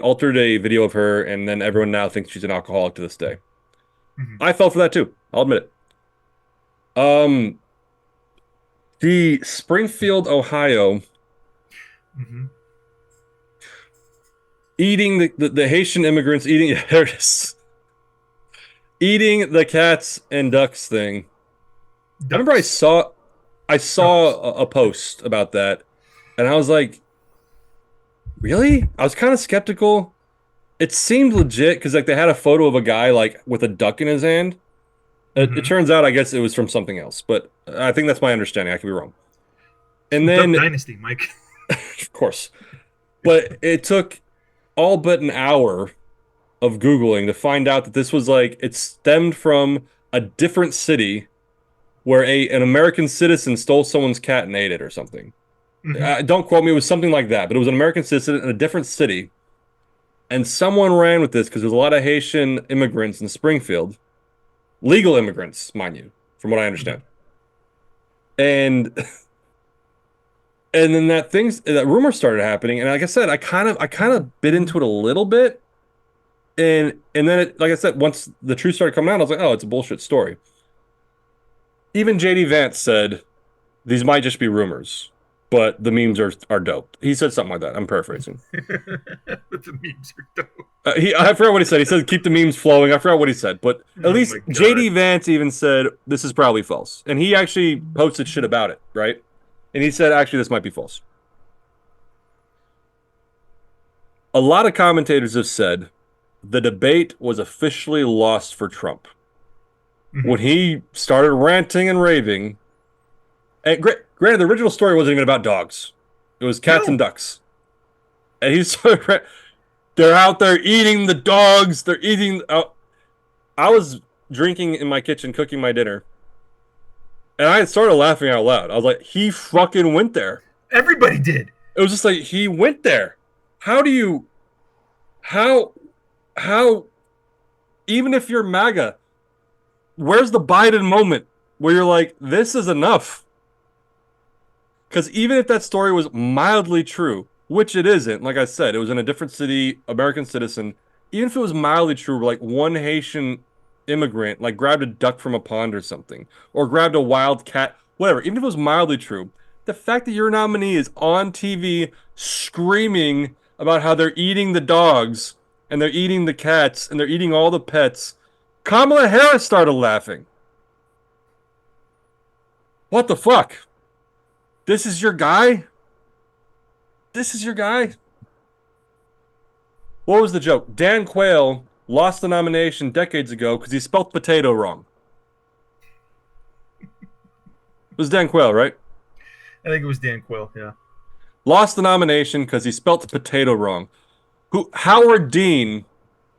altered a video of her, and then everyone now thinks she's an alcoholic to this day. Mm-hmm. I fell for that too. I'll admit it. The Springfield, Ohio, Mm-hmm. eating the Haitian immigrants eating yeah, there it is. Eating the cats and ducks thing. I remember Ducks. I Ducks. saw a post about that, and I was like, really? I was kind of skeptical. It seemed legit because like they had a photo of a guy like with a duck in his hand. It Mm-hmm. turns out I guess it was from something else, but I think that's my understanding. I could be wrong. It's And from Duck then, Dynasty, Mike. of course, but it took all but an hour of Googling to find out that this was like it stemmed from a different city where a an American citizen stole someone's cat and ate it or something. Mm-hmm. Don't quote me, it was something like that, but it was an American citizen in a different city. And someone ran with this because there's a lot of Haitian immigrants in Springfield, legal immigrants, mind you, from what I Mm-hmm. understand. And and then that rumor started happening, and like I said, I kind of bit into it a little bit, and then it, like I said, once the truth started coming out, I was like, oh, it's a bullshit story. Even JD Vance said these might just be rumors, but the memes are dope. He said something like that. I'm paraphrasing. But the memes are dope. I forgot what he said. He said keep the memes flowing. I forgot what he said, but at Oh least my JD god. Vance even said this is probably false, and he actually posted shit about it, right? And he said actually this might be false. A lot of commentators have said the debate was officially lost for Trump Mm-hmm. when he started ranting and raving. And granted, the original story wasn't even about dogs; it was cats and No. ducks. And he started, they're out there eating the dogs. They're eating. I was drinking in my kitchen, cooking my dinner, and I started laughing out loud. I was like, he fucking went there. Everybody did. It was just like he went there. How do you how how even if you're MAGA, where's the Biden moment where you're like, this is enough? Because even if that story was mildly true, which it isn't, like I said, it was in a different city, American citizen. Even if it was mildly true, like one Haitian immigrant, like grabbed a duck from a pond or something, or grabbed a wild cat, whatever. Even if it was mildly true, the fact that your nominee is on TV screaming about how they're eating the dogs and they're eating the cats and they're eating all the pets, Kamala Harris started laughing. What the fuck? This is your guy? This is your guy? What was the joke? Dan Quayle lost the nomination decades ago because he spelled potato wrong. It was Dan Quayle, right? I think it was Dan Quill. Yeah. Lost the nomination because he spelt potato wrong. Who Howard Dean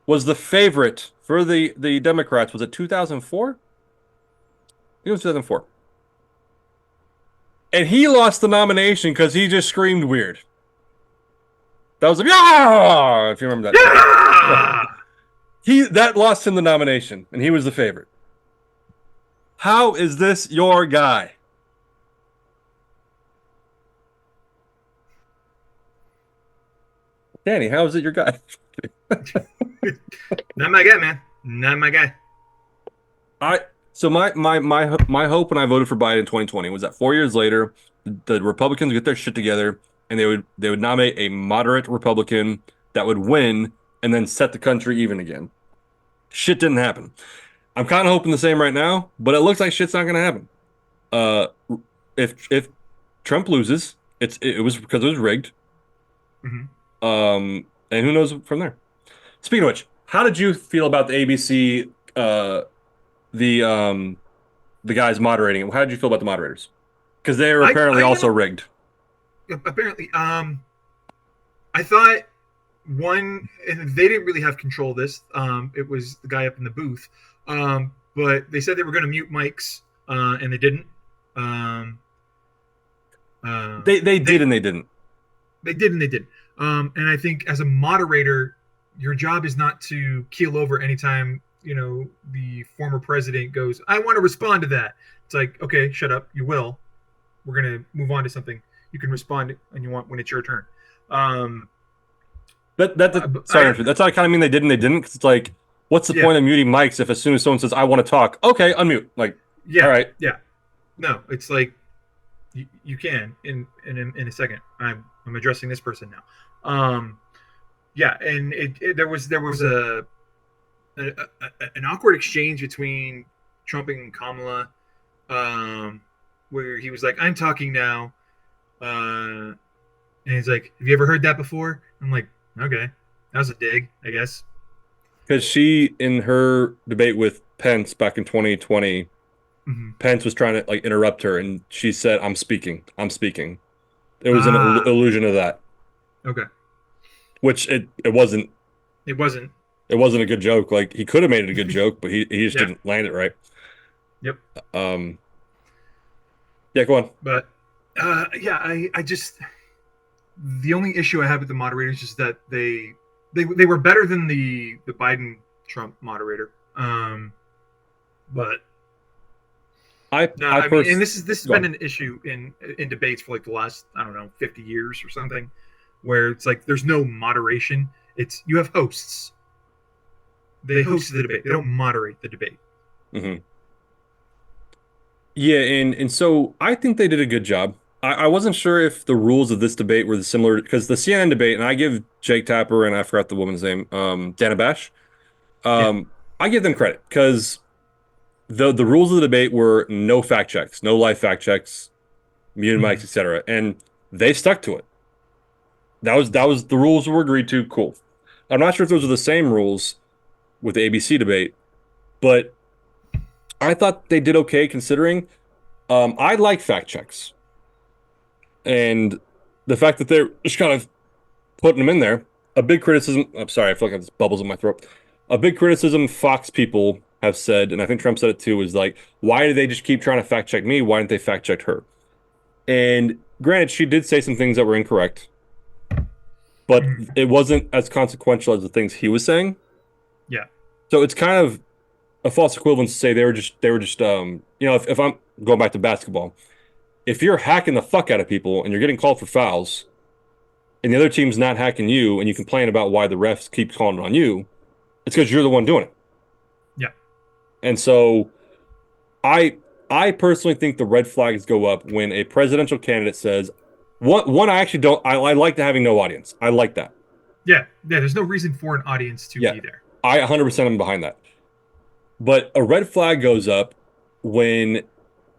was the favorite for the Democrats. Was it 2004? I think it was 2004. And he lost the nomination because he just screamed weird. That was like, yeah, if you remember that shit. Yeah. Yeah. He that lost him the nomination, and he was the favorite. How is this your guy? Danny, how is it your guy? Not my guy, man. Not my guy. I So my hope when I voted for Biden in 2020 was that 4 years later, the Republicans would get their shit together and they would nominate a moderate Republican that would win and then set the country even again. Shit didn't happen. I'm kind of hoping the same right now, but it looks like shit's not gonna happen. Uh, if Trump loses, it was because it was rigged. Hmm. And who knows from there. Speaking of which, how did you feel about the ABC the the guys moderating it? How did you feel about the moderators? Because they are apparently I also rigged. apparently, I thought one, and they didn't really have control of this. It was the guy up in the booth. But they said they were going to mute mics, and they didn't. Um, They did they and they didn't. they did and they didn't. And I think as a moderator, your job is not to keel over anytime the former president goes, "I want to respond to that." It's like, okay, shut up. You will. We're going to move on to something. You can respond when you want when it's your turn. Um, Sorry, that's not kind of mean they did and they didn't. Because it's like, what's the yeah, point of muting mics if as soon as someone says I want to talk, okay, unmute. Like, all yeah, right, yeah. No, it's like you can in a second. I'm addressing this person now. Yeah, and there was an awkward exchange between Trump and Kamala, where he was like, "I'm talking now," and he's like, "Have you ever heard that before?" I'm like, "Okay, that was a dig, I guess." because she in her debate with Pence back in 2020, Mm-hmm. Pence was trying to like interrupt her, and she said, "I'm speaking, I'm speaking." It was an Ah, illusion of that, okay. which it wasn't. It wasn't. It wasn't a good joke. Like he could have made it a good joke, but he just Yeah. didn't land it right. Yep. Um, yeah, go on. But yeah, I just the only issue I have with the moderators is that they were better than the Biden Trump moderator. But no, I I mean, and pers this has go been on. an issue in debates for like the last, I don't know, 50 years or something, where it's like there's no moderation. It's you have hosts. They host the debate. They don't moderate the debate. Hmm. Yeah, and so I think they did a good job. I wasn't sure if the rules of this debate were similar because the CNN debate, and I give Jake Tapper and I forgot the woman's name, Dana Bash. Yeah. Um, I give them credit because the rules of the debate were no fact checks, no live fact checks, muted mics, Mm-hmm. etc. And they stuck to it. That was the rules were agreed to. Cool. I'm not sure if those are the same rules with the ABC debate, but I thought they did okay considering. I like fact checks, and the fact that they're just kind of putting them in there. A big criticism. I'm sorry, I feel like I have bubbles in my throat. A big criticism Fox people have said, and I think Trump said it too, is like, why do they just keep trying to fact check me? Why didn't they fact check her? And granted, she did say some things that were incorrect, but Mm-hmm. it wasn't as consequential as the things he was saying. Yeah. So it's kind of a false equivalence to say they were just if I'm going back to basketball, if you're hacking the fuck out of people and you're getting called for fouls and the other team's not hacking you and you complain about why the refs keep calling it on you, it's because you're the one doing it. Yeah. And so I I personally think the red flags go up when a presidential candidate says one I actually don't I like to having no audience. I like that. Yeah. Yeah. There's no reason for an audience to Yeah. be there. I 100% am behind that. But a red flag goes up when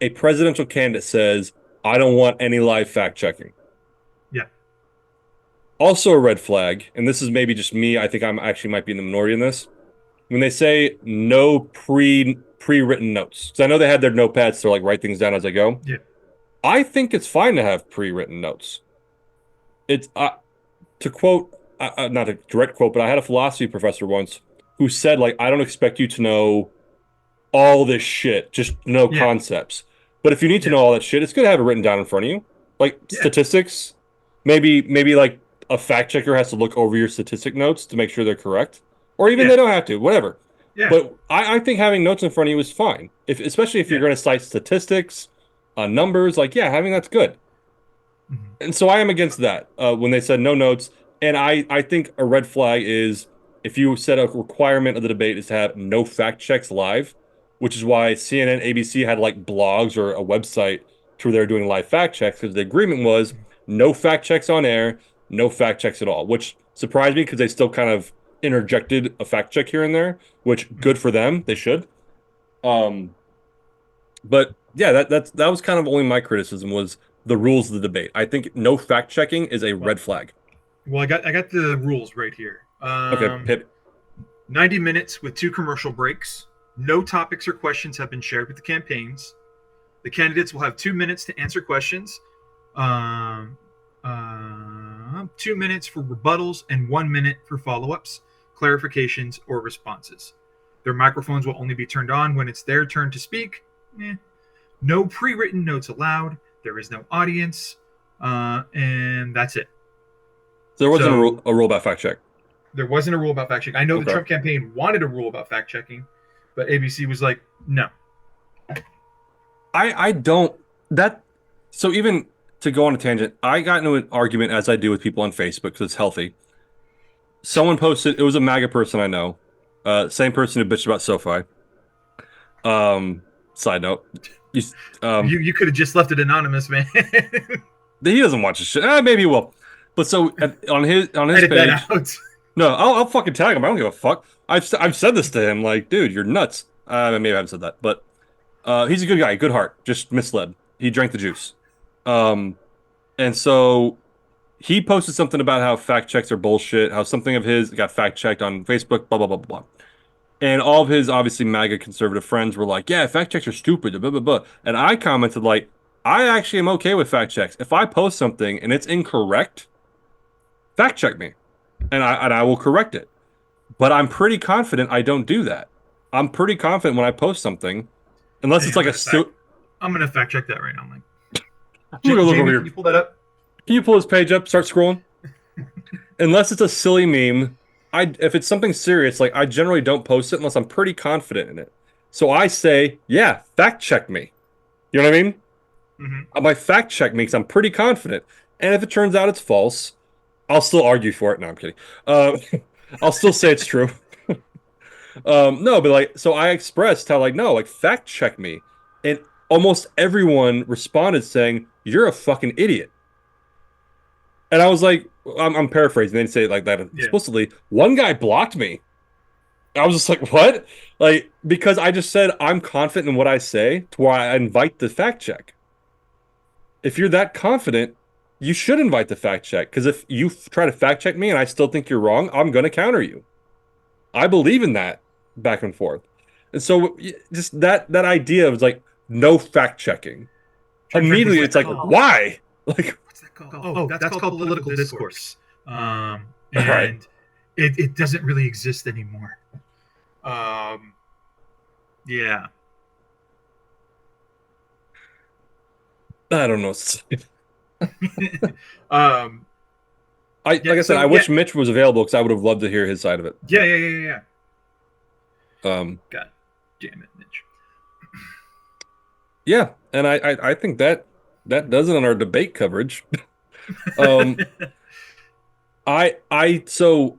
a presidential candidate says, I don't want any live fact checking. Yeah. Also, a red flag, and this is maybe just me, I think I'm actually might be in the minority in this, when they say no pre-written notes. Because I know they had their notepads to like write things down as I go. Yeah. I think it's fine to have pre-written notes. It's to quote, not a direct quote, but I had a philosophy professor once who said, like, I don't expect you to know all this shit, just know Yeah. concepts. But if you need to Yeah. know all that shit, it's good to have it written down in front of you. Like Yeah. statistics, maybe like a fact checker has to look over your statistic notes to make sure they're correct. Or even they Yeah. don't have to, whatever. Yeah. But I think having notes in front of you is fine. If especially if you're Yeah. going to cite statistics, numbers, like yeah, having that's good. Mm-hmm. And so I am against that when they said no notes. And I think a red flag is if you set a requirement of the debate is to have no fact checks live. which is why CNN, ABC had like blogs or a website to where they were doing live fact checks because the agreement was no fact checks on air, no fact checks at all, which surprised me because they still kind of interjected a fact check here and there, which good for them. They should. Um, but yeah, that was kind of only my criticism was the rules of the debate. I think no fact checking is a Well, red flag. I got the rules right here. Okay, Pip. 90 minutes with 2 commercial breaks. No topics or questions have been shared with the campaigns. The candidates will have 2 minutes to answer questions, 2 minutes for rebuttals, and 1 minute for follow ups, clarifications, or responses. Their microphones will only be turned on when it's their turn to speak. No pre written notes allowed. There is no audience. And that's it. So there wasn't So a rule about fact check. there wasn't a rule about fact checking. I know the Okay. Trump campaign wanted a rule about fact checking, but ABC was like, no. I don't that so even to go on a tangent, I got into an argument as I do with people on Facebook because it's healthy. Someone posted, it was a MAGA person I know, same person who bitched about SoFi. Side note, you, You could have just left it anonymous, man. he doesn't watch this shit. Maybe he will. But so on his Edit that page, out. no, I'll fucking tag him. I don't give a fuck. I've said this to him, like, dude, you're nuts. Maybe I haven't said that, but he's a good guy, good heart, just misled. He drank the juice. Um, and so he posted something about how fact checks are bullshit, how something of his got fact checked on Facebook, blah blah blah blah. And all of his obviously MAGA conservative friends were like, "Yeah, fact checks are stupid." Blah blah blah. And I commented like, "I actually am okay with fact checks. If I post something and it's incorrect, fact check me, and I will correct it. But I'm pretty confident I don't do that. I'm pretty confident when I post something, unless Hey, it's like a still. I'm gonna fact check that right now. I'm like, I'm gonna go look over Jamie, can here. you pull that up? Can you pull this page up? Start scrolling. Unless it's a silly meme, if it's something serious, like I generally don't post it unless I'm pretty confident in it. So I say, yeah, fact check me. You know what I mean? Mm-hmm. I might fact check me because I'm pretty confident. And if it turns out it's false, I'll still argue for it. No, I'm kidding. Uh, I'll still say it's true. No, but like, so I expressed how like, no, like fact check me. And almost everyone responded saying, you're a fucking idiot. And I was like, I'm paraphrasing. They didn't say it like that Yeah. explicitly. One guy blocked me. I was just like, what? Like, because I just said I'm confident in what I say to why I invite the fact check. If you're that confident, you should invite the fact check. Because if you try to fact check me and I still think you're wrong, I'm going to counter you. I believe in that back and forth. And so just that idea was like no fact checking. Immediately it's like, why? Like, What's that called? Oh, that's called political discourse. right. And it doesn't really exist anymore. Yeah. I don't know. um, Like I said, I wish Mitch was available because I would have loved to hear his side of it. Yeah. Um, God damn it, Mitch. yeah, and I think that does it on our debate coverage. Um, so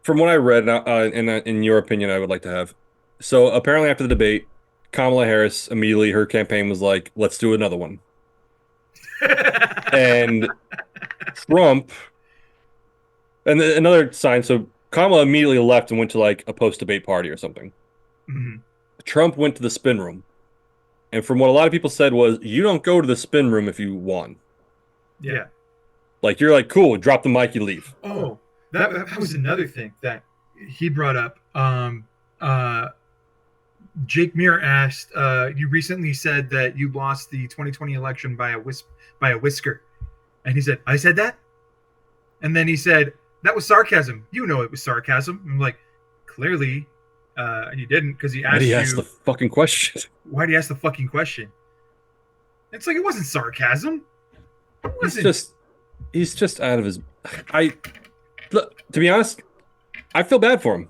from what I read, in your opinion, I would like to have. So apparently after the debate, Kamala Harris immediately her campaign was like, "Let's do another one," and Trump, and another sign. So Kamala immediately left and went to like a post-debate party or something. Mm-hmm. Trump went to the spin room. And from what a lot of people said was, you don't go to the spin room if you won. Yeah. Like, you're like, cool, drop the mic, you leave. Oh, that was another thing that he brought up. Jake Muir asked, you recently said that you lost the 2020 election by a whisker. And he said, I said that? And then he said, that was sarcasm. You know it was sarcasm. I'm like, clearly, you didn't, because he asked Why asked the fucking question? Why did he ask the fucking question? It's like, it wasn't sarcasm. It wasn't. He's just out of his. Look, to be honest, I feel bad for him.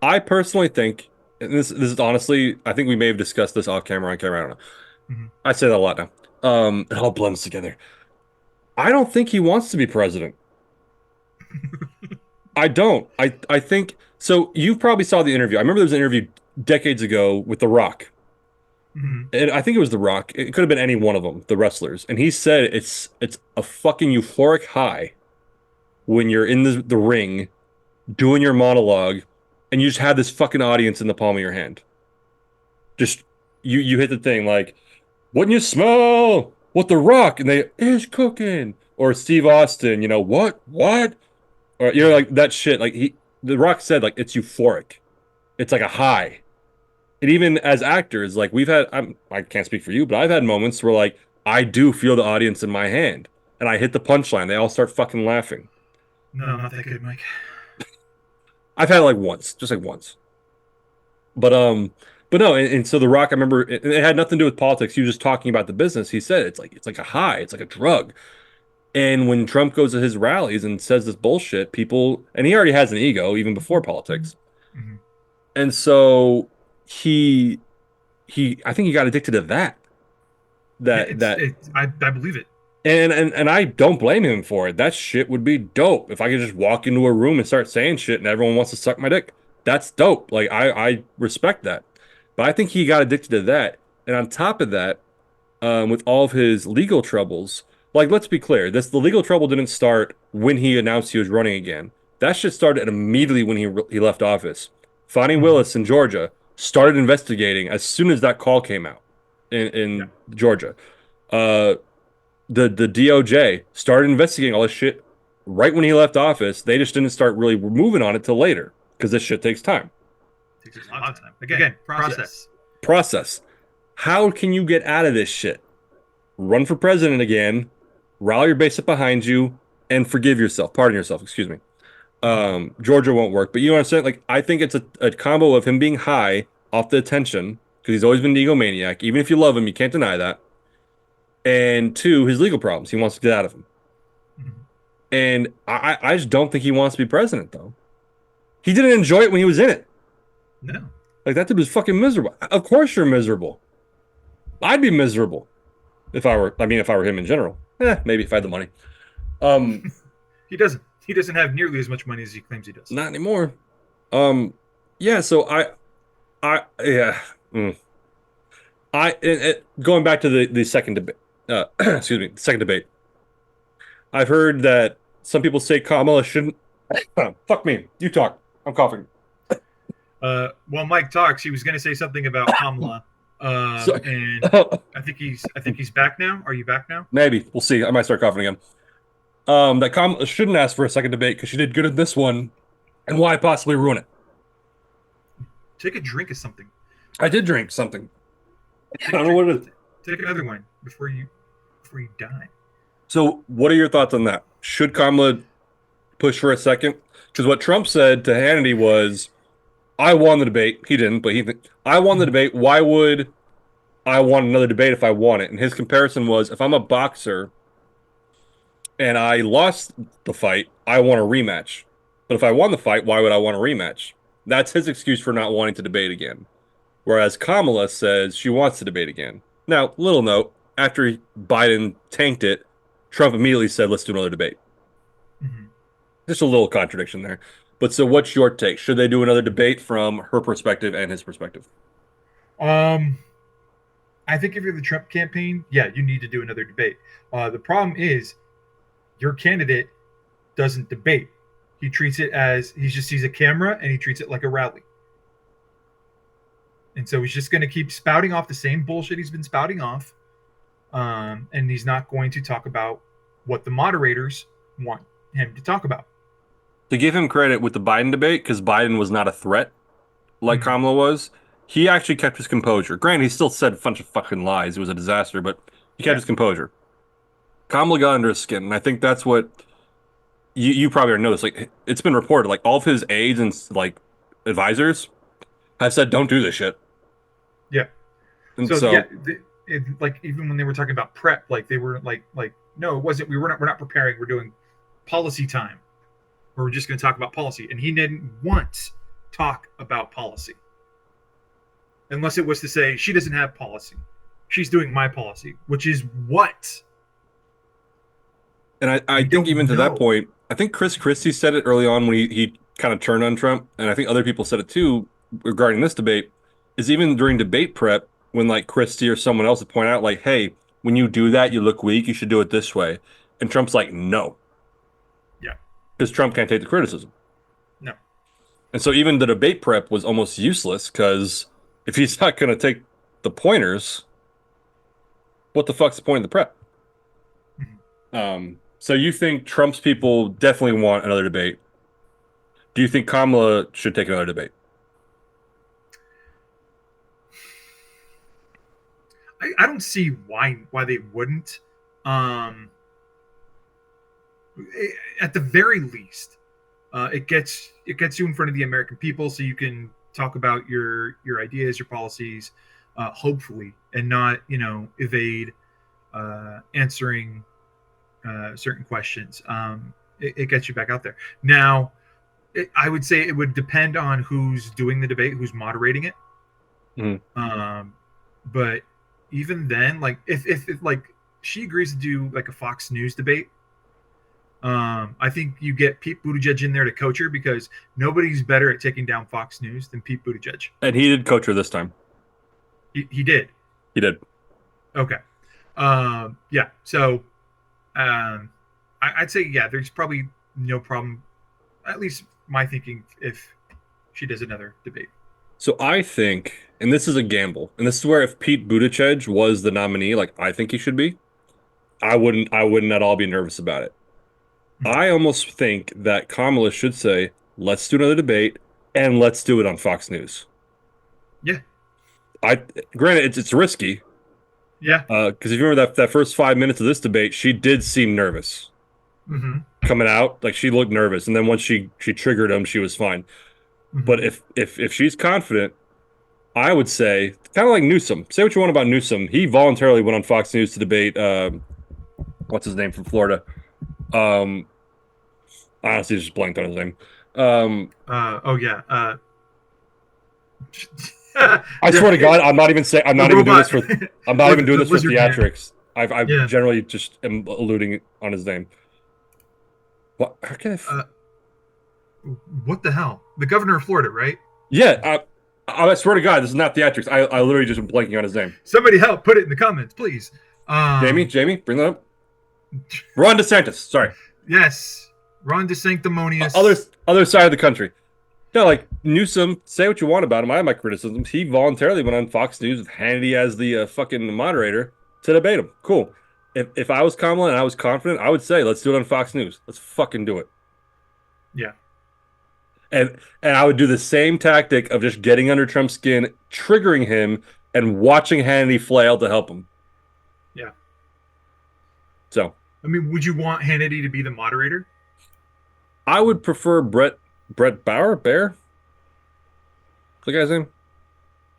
I personally think, and this is honestly, I think we may have discussed this off camera, on camera. I don't know. Mm-hmm. I say that a lot now. It all blends together. I don't think he wants to be president. I don't. I think so. You probably saw the interview. I remember there was an interview decades ago with The Rock. Hmm. And I think it was The Rock. It could have been any one of them, the wrestlers. And he said it's a fucking euphoric high when you're in the ring doing your monologue and you just have this fucking audience in the palm of your hand. Just you hit the thing like, wouldn't you smell what The Rock and they is cooking? Or Steve Austin, what? Or Hmm. like that shit. Like The Rock said, like it's euphoric. It's like a high. And even as actors, like I can't speak for you, but I've had moments where like I do feel the audience in my hand, and I hit the punchline. They all start fucking laughing. No, I'm not that good, Mike. I've had it like once, just like once. But but no, and so The Rock, I remember it had nothing to do with politics. He was just talking about the business. He said it's like a high, it's like a drug. And when Trump goes to his rallies and says this bullshit, people, and he already has an ego even before politics. Hmm. And so he I think he got addicted to that. Yeah, That that I believe it. and I don't blame him for it. That shit would be dope if I could just walk into a room and start saying shit and everyone wants to suck my dick. That's dope. Like I respect that. But I think he got addicted to that. And on top of that, with all of his legal troubles, like let's be clear, the legal trouble didn't start when he announced he was running again. That shit started immediately when he left office. Fani Hmm. Willis in Georgia started investigating as soon as that call came out Yeah, in Georgia. Uh, the DOJ started investigating all this shit right when he left office. They just didn't start really moving on it till later because this shit takes time. takes a lot of time. Again, process. Process. How can you get out of this shit? Run for president again, rally your base up behind you, and forgive yourself. Pardon yourself, excuse me. Hmm. Georgia won't work, but you know what I'm saying? Like, I think it's a combo of him being high off the attention, because he's always been an egomaniac. Even if you love him, you can't deny that. And two, his legal problems. He wants to get out of them. Hmm. And I just don't think he wants to be president, though. He didn't enjoy it when he was in it. No. Like, that dude was fucking miserable. Of course you're miserable. I'd be miserable if I were him in general. Maybe if I had the money. Um, He doesn't. He doesn't have nearly as much money as he claims he does. Not anymore. Um, yeah, so yeah. Mm. Going back to the second debate, excuse me, the second debate. I've heard that some people say Kamala shouldn't. Fuck me. You talk. I'm coughing. While Mike talks, he was going to say something about Kamala, So, and I think he's back now. Are you back now? maybe we'll see. I might start coughing again. That Kamala shouldn't ask for a second debate because she did good at this one, and why possibly ruin it? Take a drink of something. I did drink something. I Take a don't know drink. what it is. Take another one before you die. So, what are your thoughts on that? Should Kamala push for a second? Because what Trump said to Hannity was, I won the debate. He didn't, but I won the Mhm. debate. Why would I want another debate if I won it? And his comparison was, if I'm a boxer and I lost the fight, I want a rematch. But if I won the fight, why would I want a rematch? That's his excuse for not wanting to debate again. Whereas Kamala says she wants to debate again. Now, little note, after Biden tanked it, Trump immediately said, let's do another debate. Mhm. Just a little contradiction there. But so what's your take? Should they do another debate from her perspective and his perspective? Um, I think if you're the Trump campaign, yeah, you need to do another debate. The problem is your candidate doesn't debate. He treats it as he just sees a camera and he treats it like a rally. And so he's just going to keep spouting off the same bullshit he's been spouting off. And he's not going to talk about what the moderators want him to talk about. To give him credit with the Biden debate, because Biden was not a threat like Mhm. Kamala was, he actually kept his composure. Granted, he still said a bunch of fucking lies. It was a disaster, but he kept Yeah. his composure. Kamala got under his skin, and I think that's what you probably already noticed. Like it's been reported, like all of his aides and like advisors have said, "Don't do this shit." Yeah. And So yeah, so like even when they were talking about prep, like they were like no, it wasn't. We're not preparing. We're doing policy time. Or we're just going to talk about policy. And he didn't once talk about policy, unless it was to say she doesn't have policy. She's doing my policy, which is what I we think don't even to that know. point, I think Chris Christie said it early on when he kind of turned on Trump, and I think other people said it too regarding this debate. is even during debate prep, when like Christie or someone else would point out, like, hey, when you do that, you look weak. You should do it this way. And Trump's like, no, Yeah. because Trump can't take the criticism. No. And so even the debate prep was almost useless because if he's not going to take the pointers, what the fuck's the point of the prep? Mhm. So you think Trump's people definitely want another debate? Do you think Kamala should take another debate? I don't see why they wouldn't. Um, at the very least, it gets you in front of the American people, so you can talk about your ideas, your policies, hopefully, and not evade answering certain questions. It gets you back out there. Now, I would say it would depend on who's doing the debate, who's moderating it. Mhm. Um, but even then, like if like she agrees to do like a Fox News debate, I think you get Pete Buttigieg in there to coach her because nobody's better at taking down Fox News than Pete Buttigieg. And he did coach her this time. He did. He did. Okay. Yeah. So I'd say yeah. There's probably no problem. At least my thinking if she does another debate. So I think, and this is a gamble, and this is where if Pete Buttigieg was the nominee, like I think he should be, I wouldn't at all be nervous about it. Mhm. I almost think that Kamala should say, let's do another debate and let's do it on Fox News. Yeah. I granted it's risky, Yeah. because if you remember that first 5 minutes of this debate, she did seem nervous Hmm. coming out, like she looked nervous, and then once she triggered him, she was fine. But Hmm. if she's confident, I would say kind of like Newsom. Say what you want about Newsom. He voluntarily went on Fox News to debate what's his name from Florida. Um, honestly, just blanked on his name. Um, Oh yeah. I Yeah. swear to God, I'm not even saying I'm The not even doing robot this for I'm not or even doing the this for lizard man. theatrics. I Yeah. generally just am alluding on his name. What? How can I? Uh, what the hell? The governor of Florida, right? Yeah, I swear to God, this is not theatrics. I literally just am blanking on his name. Somebody help! Put it in the comments, please. Jamie, Um, Jamie, bring that up. Ron DeSantis. Sorry, yes, Ron other DeSanctimonious. other side of the country. Yeah, like Newsom, say what you want about him. I have my criticisms. He voluntarily went on Fox News with Hannity as the fucking moderator to debate him. Cool. If I was Kamala and I was confident, I would say, let's do it on Fox News. Let's fucking do it. Yeah, And I would do the same tactic of just getting under Trump's skin, triggering him, and watching Hannity flail to help him. yeah. So I mean, would you want Hannity to be the moderator? I would prefer Brett Bauer, Bear, the guy's name.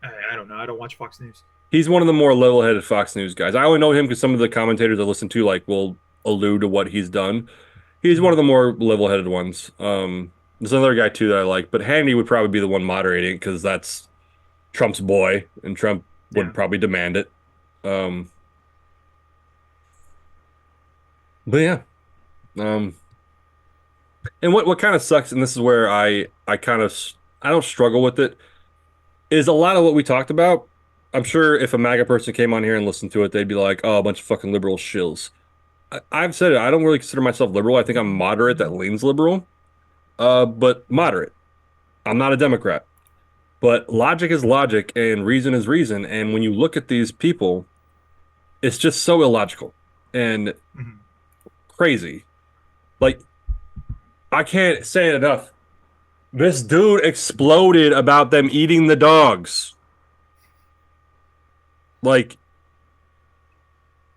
I don't know. I don't watch Fox News. He's one of the more level-headed Fox News guys. I only know him because some of the commentators I listen to like will allude to what he's done. He's one Mhm. of the more level-headed ones. There's another guy too that I like, but Hannity would probably be the one moderating because that's Trump's boy, and Trump would Yeah. probably demand it. Um, but yeah, um, and what kind of sucks, and this is where I kind of I don't struggle with it, is a lot of what we talked about. I'm sure if a MAGA person came on here and listened to it, they'd be like, "Oh, a bunch of fucking liberal shills." I've said it. I don't really consider myself liberal. I think I'm moderate that leans liberal, but moderate. I'm not a Democrat. But logic is logic and reason is reason. And when you look at these people, it's just so illogical and Mhm. crazy. Like, I can't say it enough. This dude exploded about them eating the dogs. Like,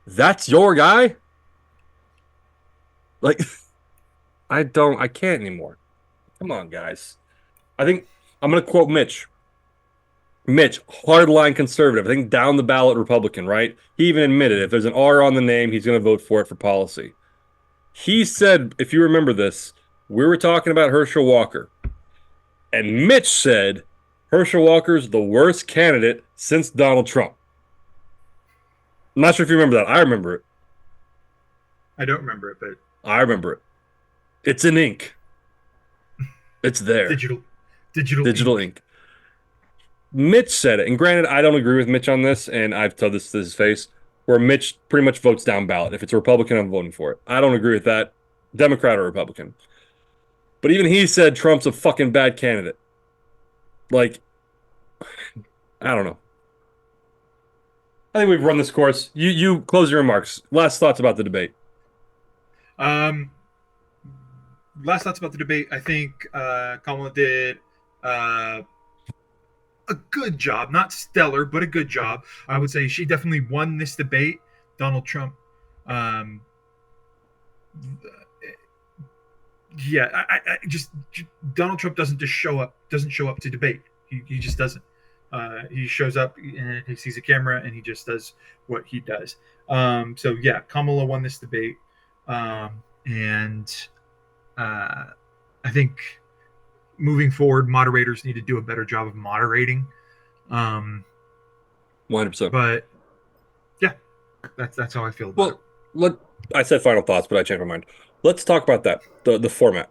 that's your guy? Like, I can't anymore. Come on, guys. I think I'm going to quote Mitch. Mitch, hardline conservative. I think down the ballot Republican, right? He even admitted if there's an R on the name, he's going to vote for it for policy. He said, if you remember this, we were talking about Herschel Walker, and Mitch said Herschel Walker's the worst candidate since Donald Trump. I'm not sure if you remember that. I remember it. I don't remember it, but I remember it. It's in ink. It's there. digital, digital Digital ink. ink. Mitch said it, and granted, I don't agree with Mitch on this, and I've told this to his face, where Mitch pretty much votes down ballot. If it's a Republican, I'm voting for it. I don't agree with that, Democrat or Republican. But even he said Trump's a fucking bad candidate. Like, I don't know. I think we've run this course. You close your remarks. Last thoughts about the debate. Um, Last thoughts about the debate. I think Kamala did uh, a good job, not stellar, but a good job. I would say she definitely won this debate. Donald Trump, um, yeah, just Donald Trump doesn't just show up to debate. He just doesn't. He shows up and he sees a camera and he just does what he does. So yeah, Kamala won this debate, and I think moving forward, moderators need to do a better job of moderating. Um, 100%. but yeah, that's how I feel about it. Well, let I said final thoughts, but I changed my mind. Let's talk about that, the format.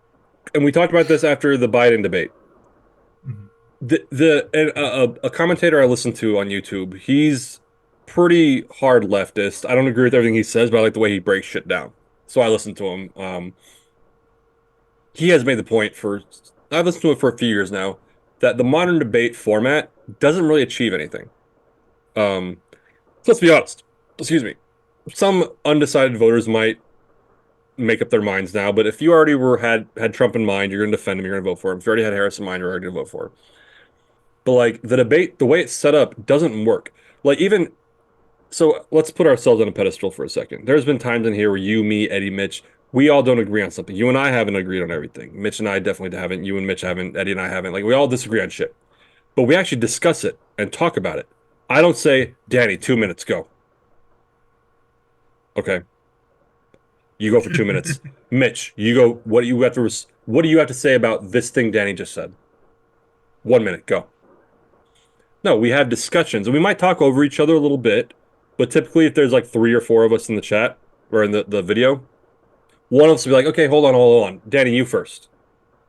And we talked about this after the Biden debate. Mhm. A commentator I listened to on YouTube, he's pretty hard leftist. I don't agree with everything he says, but I like the way he breaks shit down. So I listened to him. He has made the point for I've listened to it for a few years now that the modern debate format doesn't really achieve anything. Um, let's be honest. Excuse me. Some undecided voters might make up their minds now, but if you already had Trump in mind, you're going to defend him, you're going to vote for him. If you already had Harris in mind, you're already going to vote for him. But like the debate, the way it's set up doesn't work. Like even so, let's put ourselves on a pedestal for a second. There's been times in here where you, me, Eddie, Mitch, we all don't agree on something. You and I haven't agreed on everything. Mitch and I definitely haven't. You and Mitch haven't. Eddie and I haven't. Like we all disagree on shit, but we actually discuss it and talk about it. I don't say, Danny, 2 minutes, go. Okay, you go for 2 minutes. Mitch, you go. What do you have to say about this thing Danny just said? 1 minute, go. No, we have discussions and we might talk over each other a little bit, but typically if there's like three or four of us in the chat or in the video, one of us will be like, okay, hold on. Danny, you first.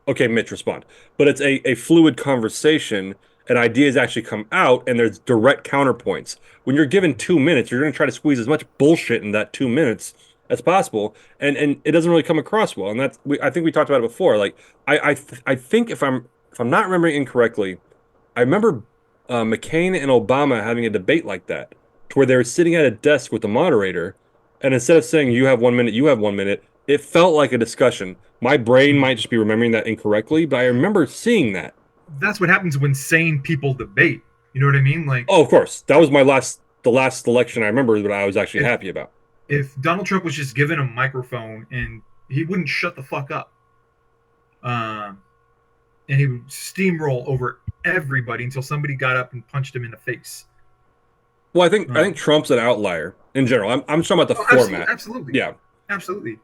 Okay, Mitch, respond. But it's a fluid conversation and ideas actually come out and there's direct counterpoints. When you're given 2 minutes, you're going to try to squeeze as much bullshit in that 2 minutes as possible. And it doesn't really come across well. And I think we talked about it before. Like I think if I'm not remembering incorrectly, I remember McCain and Obama having a debate like that, to where they were sitting at a desk with the moderator, and instead of saying you have 1 minute, you have 1 minute, it felt like a discussion. My brain might just be remembering that incorrectly, but I remember seeing that. That's what happens when sane people debate. You know what I mean? Like Oh, of course, that was the last election I remember that I was actually if happy about. if Donald Trump was just given a microphone and he wouldn't shut the fuck up, um, and he would steamroll over everybody until somebody got up and punched him in the face. Well, I think Um, Trump's an outlier in general. I'm just talking about the oh, absolutely, format. absolutely, Yeah, absolutely.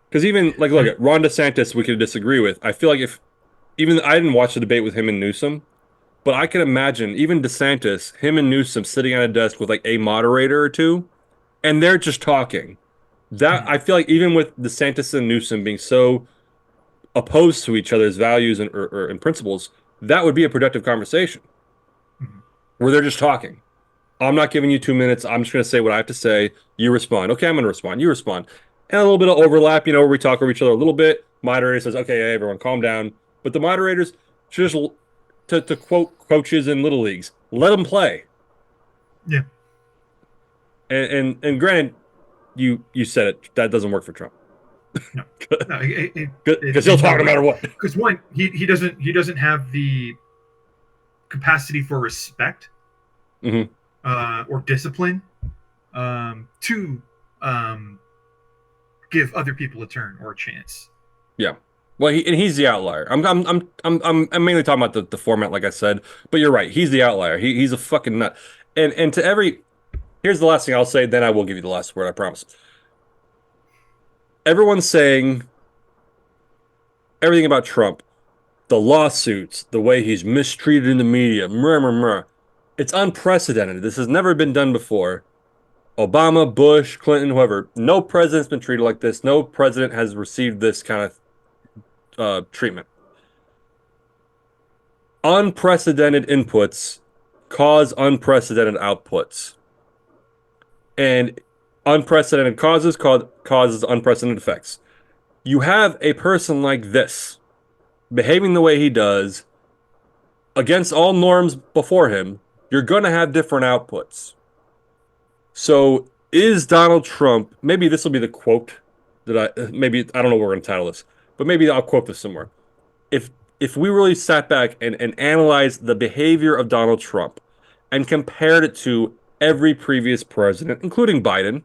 because even like look And at Ron DeSantis, we could disagree with. I feel like if even I didn't watch the debate with him and Newsom, but I can imagine even DeSantis, him and Newsom sitting at a desk with like a moderator or two, and they're just talking. That mhm, I feel like even with DeSantis and Newsom being so opposed to each other's values and principles, that would be a productive conversation mhm. where they're just talking. I'm not giving you 2 minutes. I'm just going to say what I have to say. You respond. Okay, I'm going to respond. You respond. And a little bit of overlap, where we talk over each other a little bit. Moderator says, okay, hey, everyone, calm down. But the moderators should just, to quote coaches in little leagues, let them play. Yeah, And granted, you said it. That doesn't work for Trump no, no, because he'll in talk no no way. matter what. Because one, he doesn't have the capacity for respect Hmm. or discipline to give other people a turn or a chance. Yeah. Well, he's the outlier. I'm mainly talking about the format, like I said. But you're right. He's the outlier. He's a fucking nut. And to every here's the last thing I'll say. Then I will give you the last word. I promise. Everyone's saying everything about Trump, the lawsuits, the way he's mistreated in the media. Mrr, mrr, mrr. It's unprecedented. This has never been done before. Obama, Bush, Clinton, whoever. No president's been treated like this. No president has received this kind of treatment. Unprecedented inputs cause unprecedented outputs. And unprecedented causes unprecedented effects. You have a person like this behaving the way he does against all norms before him, you're going to have different outputs. So, is Donald Trump, maybe this will be the quote that maybe, I don't know what we're going to title this, but maybe I'll quote this somewhere. If if we really sat back and analyzed the behavior of Donald Trump and compared it to every previous president, including Biden,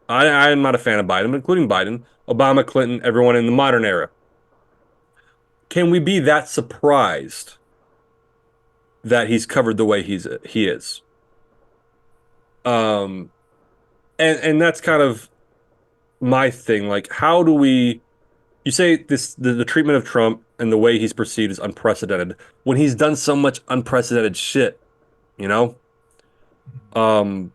I'm not a fan of Biden, but including Biden, Obama, Clinton, everyone in the modern era, can we be that surprised that he's covered the way he is? Um, and that's kind of my thing. Like, how do we? You say the treatment of Trump and the way he's perceived is unprecedented when he's done so much unprecedented shit, you know? Um,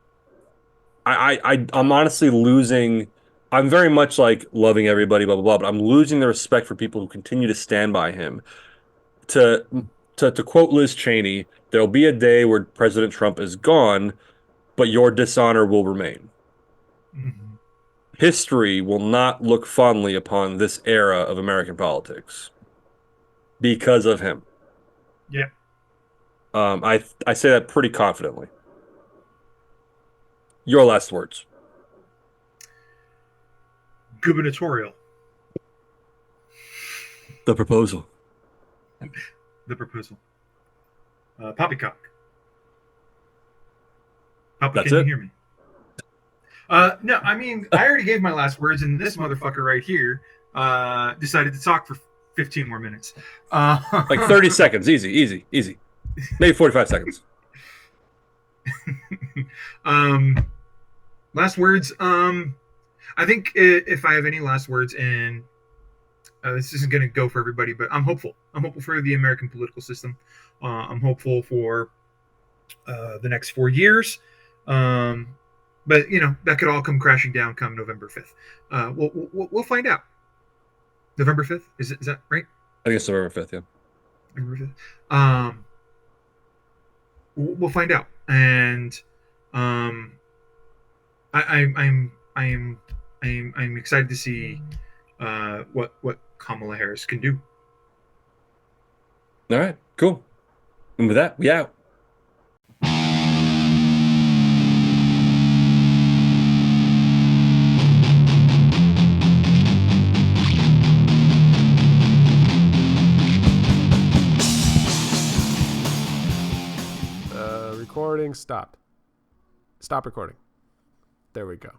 I'm honestly losing. I'm very much like loving everybody, blah blah blah, but I'm losing the respect for people who continue to stand by him. To to quote Liz Cheney, there'll be a day where President Trump is gone, but your dishonor will remain. Mhm. History will not look fondly upon this era of American politics because of him. Yeah. I say that pretty confidently. Your last words. Gubernatorial. The proposal. The proposal. Poppycock. Papa, That's can you it. hear me? No, I mean, I already gave my last words, and this motherfucker right here decided to talk for 15 more minutes. Like 30 seconds. Easy, easy, easy. Maybe 45 seconds. um, last words. I think if I have any last words, and this isn't going to go for everybody, but I'm hopeful. I'm hopeful for the American political system. I'm hopeful for the next 4 years. But that could all come crashing down come November 5th. We'll find out. November 5th, is that right? I think it's November 5th, yeah. November 5th. We'll find out, and um, I'm excited to see what Kamala Harris can do. All right, cool. And with that, we out. Recording stopped. Stop recording. There we go.